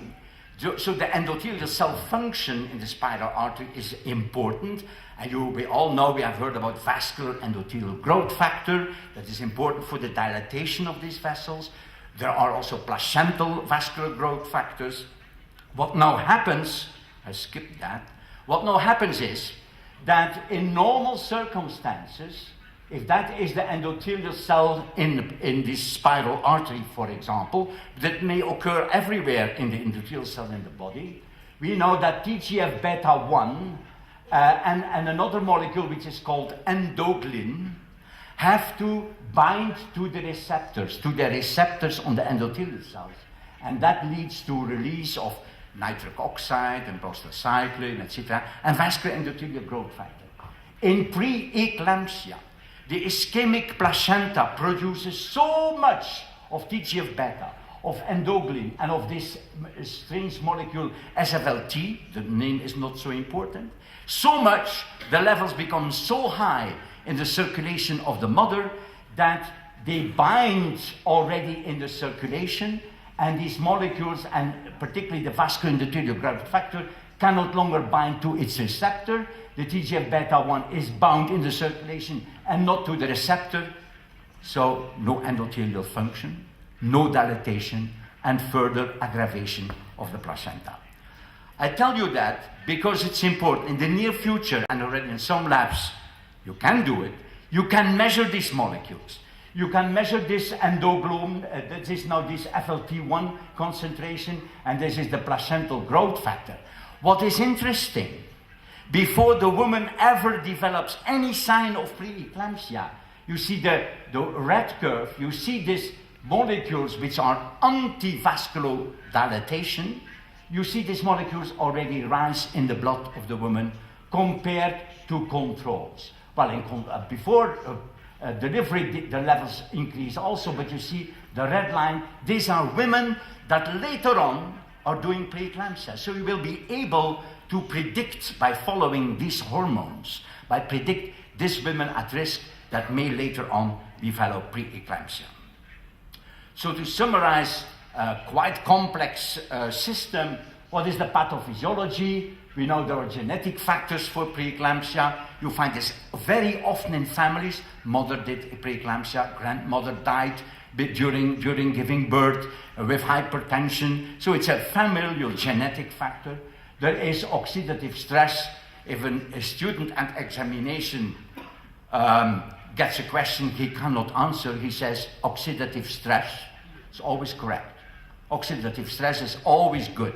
so the endothelial cell function in the spiral artery is important. And we all know, we have heard about vascular endothelial growth factor that is important for the dilatation of these vessels. There are also placental vascular growth factors. What now happens, I skipped that, what now happens is that in normal circumstances, if that is the endothelial cell in this spiral artery, for example, that may occur everywhere in the endothelial cell in the body, we know that TGF-beta 1 and another molecule which is called endoglin have to bind to the receptors on the endothelial cells. And that leads to release of nitric oxide and prostacyclin, etc., and vascular endothelial growth factor. In preeclampsia, the ischemic placenta produces so much of TGF-beta, of endoglin, and of this strange molecule SFLT, the name is not so important, so much the levels become so high in the circulation of the mother that they bind already in the circulation, and these molecules, and particularly the vascular endothelial growth factor, cannot longer bind to its receptor. The TGF-beta 1 is bound in the circulation and not to the receptor, so no endothelial function, no dilatation, and further aggravation of the placenta. I tell you that because it's important. In the near future, and already in some labs, you can do it, you can measure these molecules. You can measure this endoglin, this is now this FLT1 concentration, and this is the placental growth factor. What is interesting, before the woman ever develops any sign of preeclampsia, you see the red curve, you see these molecules which are anti-vascular dilatation. You see these molecules already rise in the blood of the woman compared to controls. Well, before delivery, the levels increase also, but you see the red line, these are women that later on are doing preeclampsia. So you will be able to predict, by following these hormones, predict these women at risk that may later on develop preeclampsia. So to summarize a quite complex system, what is the pathophysiology? We know there are genetic factors for preeclampsia. You find this very often in families. Mother did preeclampsia, grandmother died during giving birth with hypertension. So it's a familial genetic factor. There is oxidative stress. If a student at examination gets a question he cannot answer, he says oxidative stress. It's always correct. Oxidative stress is always good.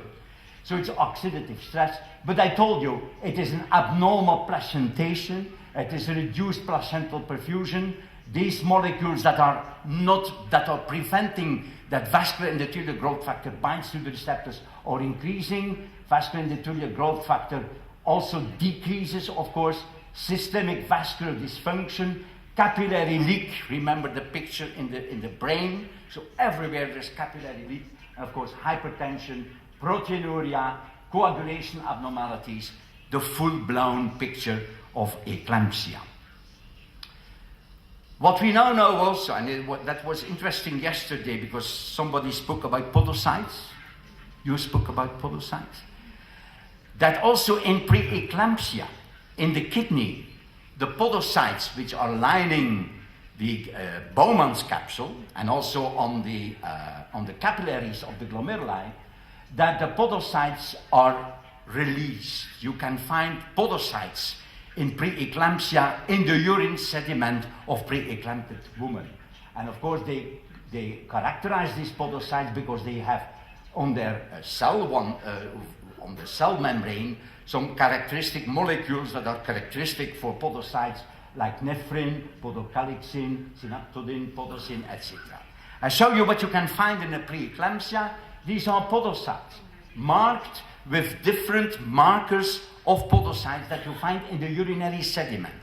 So it's oxidative stress. But I told you, it is an abnormal placentation. It is a reduced placental perfusion. These molecules that are preventing that vascular endothelial growth factor binds to the receptors or increasing. Vascular endothelial growth factor also decreases, of course. Systemic vascular dysfunction, capillary leak. Remember the picture in the brain. So everywhere there's capillary leak. And of course, hypertension, proteinuria, coagulation abnormalities, the full-blown picture of eclampsia. What we now know also, and that was interesting yesterday because somebody spoke about podocytes. You spoke about podocytes. That also in preeclampsia, in the kidney, the podocytes which are lining the Bowman's capsule and also on the capillaries of the glomeruli, that the podocytes are released. You can find podocytes in preeclampsia in the urine sediment of preeclamptic women. And of course they characterize these podocytes because they have on their on the cell membrane some characteristic molecules that are characteristic for podocytes like nephrin, podocalixin, synaptodin, podocin, etc. I show you what you can find in a preeclampsia. These are podocytes marked with different markers of podocytes that you find in the urinary sediment.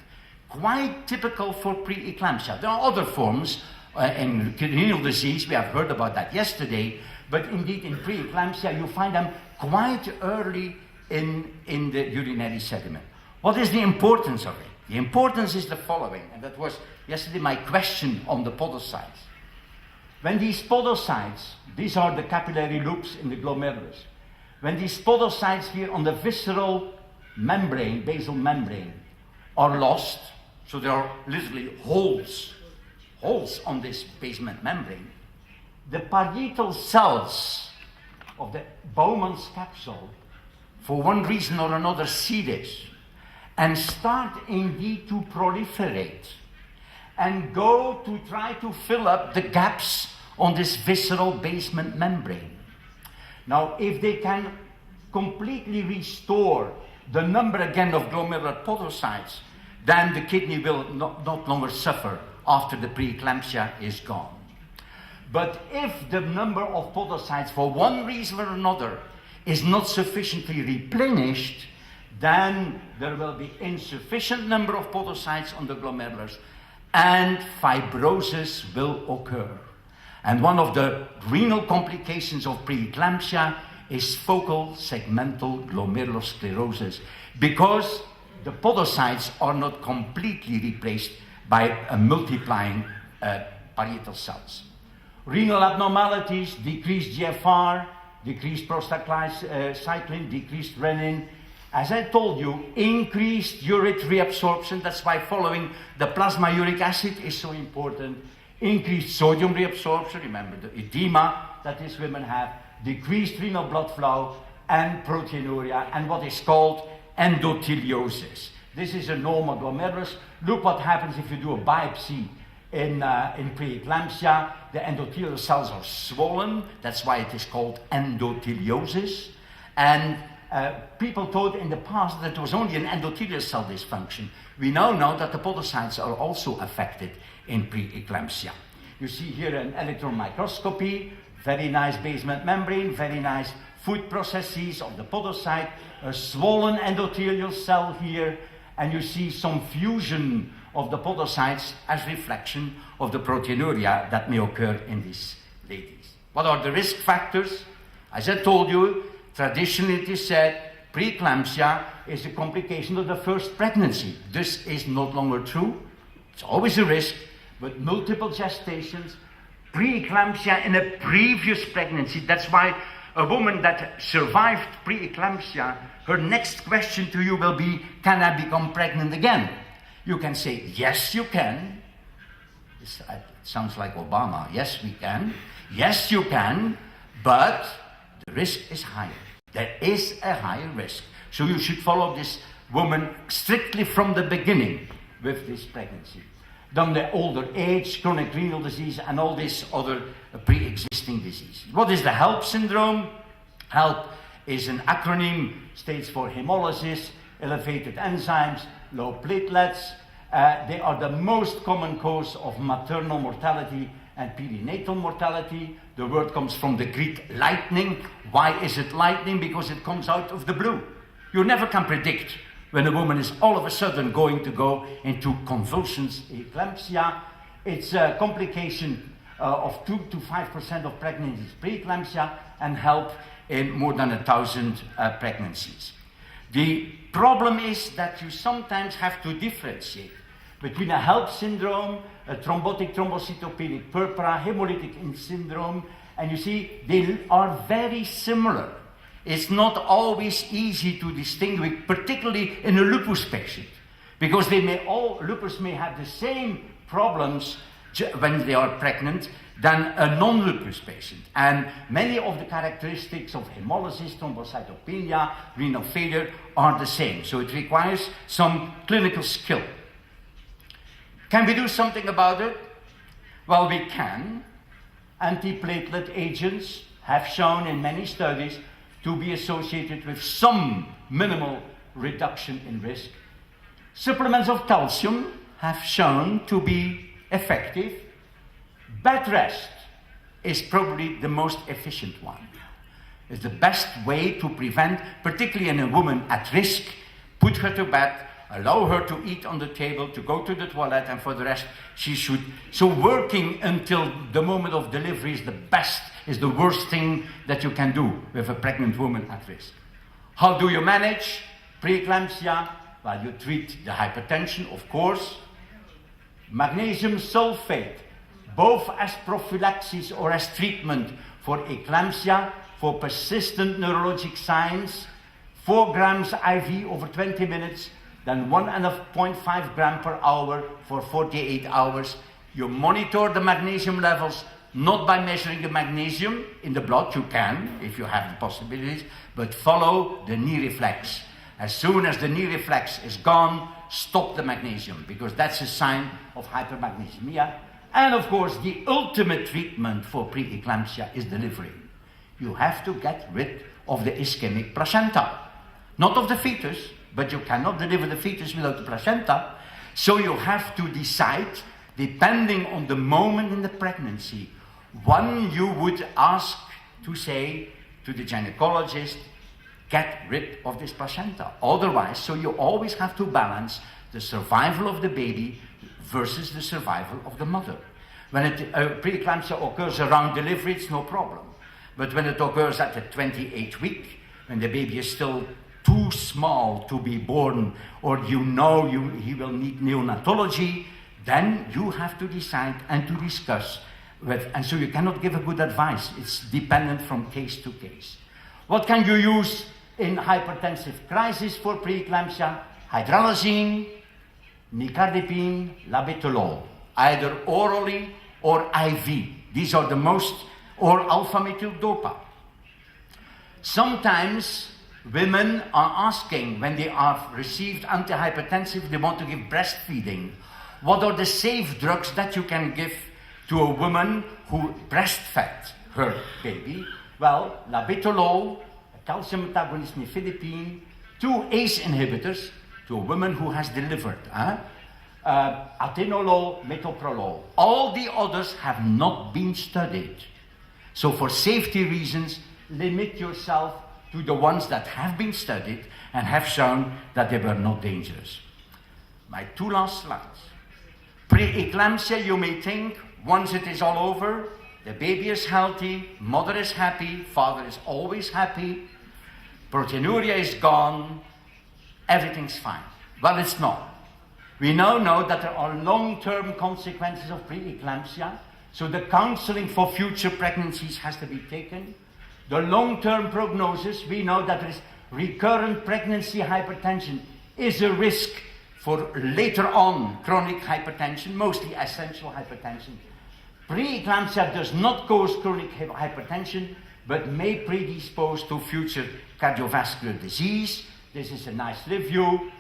Quite typical for preeclampsia. There are other forms in renal disease, we have heard about that yesterday, but indeed in preeclampsia you find them quite early in the urinary sediment. What is the importance of it? The importance is the following, and that was yesterday my question on the podocytes. When these podocytes, these are the capillary loops in the glomerulus, when these podocytes here on the visceral membrane, basal membrane, are lost, so there are literally holes on this basement membrane, the parietal cells of the Bowman's capsule, for one reason or another, see this and start indeed to proliferate and go to try to fill up the gaps on this visceral basement membrane. Now, if they can completely restore the number again of glomerular podocytes, then the kidney will not longer suffer after the preeclampsia is gone. But if the number of podocytes for one reason or another is not sufficiently replenished, then there will be insufficient number of podocytes on the glomerulus and fibrosis will occur. And one of the renal complications of preeclampsia is focal segmental glomerulosclerosis, because the podocytes are not completely replaced by multiplying parietal cells. Renal abnormalities, decreased GFR, decreased prostacyclin, decreased renin. As I told you, increased urate reabsorption. That's why following the plasma uric acid is so important. Increased sodium reabsorption, remember the edema that these women have, decreased renal blood flow, and proteinuria, and what is called endotheliosis. This is a normal glomerulus. Look what happens if you do a biopsy in preeclampsia. The endothelial cells are swollen. That's why it is called endotheliosis. And people thought in the past that it was only an endothelial cell dysfunction. We now know that the podocytes are also affected in preeclampsia. You see here an electron microscopy, very nice basement membrane, very nice food processes of the podocyte, a swollen endothelial cell here, and you see some fusion of the podocytes as reflection of the proteinuria that may occur in these ladies. What are the risk factors? As I told you, traditionally it is said preeclampsia is a complication of the first pregnancy. This is no longer true. It's always a risk, but multiple gestations, preeclampsia in a previous pregnancy. That's why a woman that survived preeclampsia, her next question to you will be, can I become pregnant again? You can say, yes, you can. It sounds like Obama. Yes, we can. Yes, you can, but the risk is higher. There is a higher risk. So you should follow this woman strictly from the beginning with this pregnancy. Then the older age, chronic renal disease, and all these other pre-existing diseases. What is the HELP syndrome? HELP is an acronym, stands for hemolysis, elevated enzymes, low platelets. They are the most common cause of maternal mortality and perinatal mortality. The word comes from the Greek lightning. Why is it lightning? Because it comes out of the blue. You never can predict when a woman is all of a sudden going to go into convulsions, eclampsia. It's a complication of 2 to 5% of pregnancies, preeclampsia, and help in more than 1,000 pregnancies. The problem is that you sometimes have to differentiate between a HELP syndrome, a thrombotic thrombocytopenic purpura, hemolytic syndrome, and you see, they are very similar. It's not always easy to distinguish, particularly in a lupus patient, because lupus may have the same problems when they are pregnant than a non-lupus patient. And many of the characteristics of hemolysis, thrombocytopenia, renal failure are the same. So it requires some clinical skill. Can we do something about it? Well, we can. Antiplatelet agents have shown in many studies to be associated with some minimal reduction in risk. Supplements of calcium have shown to be effective. Bed rest is probably the most efficient one. It's the best way to prevent, particularly in a woman at risk, put her to bed, allow her to eat on the table, to go to the toilet, and for the rest she should. So working until the moment of delivery is the worst thing that you can do with a pregnant woman at risk. How do you manage preeclampsia? Well, you treat the hypertension, of course. Magnesium sulfate, both as prophylaxis or as treatment for eclampsia, for persistent neurologic signs, 4 grams IV over 20 minutes, then 1.5 gram per hour for 48 hours. You monitor the magnesium levels, not by measuring the magnesium in the blood, you can, if you have the possibilities, but follow the knee reflex. As soon as the knee reflex is gone, stop the magnesium, because that's a sign of hypermagnesemia. And of course, the ultimate treatment for preeclampsia is delivery. You have to get rid of the ischemic placenta. Not of the fetus, but you cannot deliver the fetus without the placenta. So you have to decide, depending on the moment in the pregnancy, when you would ask to say to the gynecologist, get rid of this placenta. Otherwise, so you always have to balance the survival of the baby versus the survival of the mother. When preeclampsia occurs around delivery, it's no problem. But when it occurs at the 28th week, when the baby is still too small to be born, or he will need neonatology, then you have to decide and to discuss and so you cannot give a good advice. It's dependent from case to case. What can you use in hypertensive crisis for preeclampsia? Hydralazine, nicardipine, labetalol, either orally or IV. These are the most, or alpha-methyl-dopa. Sometimes women are asking, when they have received antihypertensive, they want to give breastfeeding. What are the safe drugs that you can give to a woman who breastfed her baby? Well, labetalol, calcium metabolist nifedipine, 2 ACE inhibitors to a woman who has delivered. Atenolol, metoprolol. All the others have not been studied. So for safety reasons, limit yourself to the ones that have been studied and have shown that they were not dangerous. My 2 last slides. Preeclampsia, you may think, once it is all over, the baby is healthy, mother is happy, father is always happy, proteinuria is gone, everything's fine. Well, it's not. We now know that there are long-term consequences of preeclampsia, so the counseling for future pregnancies has to be taken. The long-term prognosis, we know that there is recurrent pregnancy hypertension is a risk for later on chronic hypertension, mostly essential hypertension. Preeclampsia does not cause chronic hypertension, but may predispose to future cardiovascular disease. This is a nice review.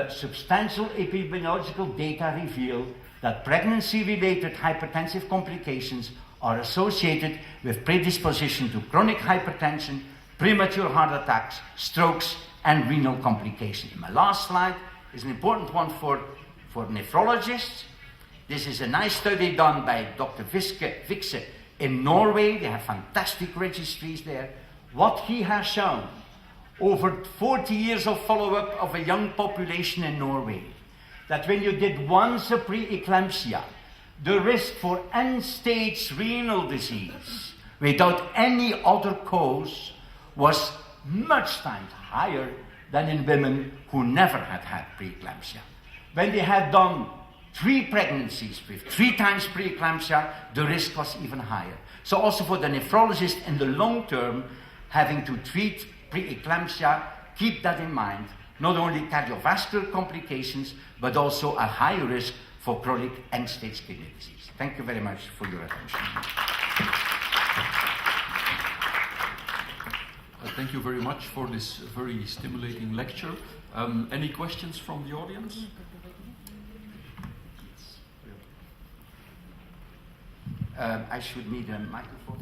Substantial epidemiological data reveal that pregnancy-related hypertensive complications are associated with predisposition to chronic hypertension, premature heart attacks, strokes, and renal complications. My last slide is an important one for nephrologists. This is a nice study done by Dr. Vikse in Norway. They have fantastic registries there. What he has shown over 40 years of follow-up of a young population in Norway, that when you did once a preeclampsia, the risk for end-stage renal disease without any other cause was much times higher than in women who never had had preeclampsia. When they had done 3 pregnancies with 3 times preeclampsia, the risk was even higher. So also for the nephrologist in the long term, having to treat preeclampsia, keep that in mind. Not only cardiovascular complications, but also a higher risk for chronic end-stage kidney disease. Thank you very much for your attention. Thank you very much for this very stimulating lecture. Any questions from the audience? I should need a microphone.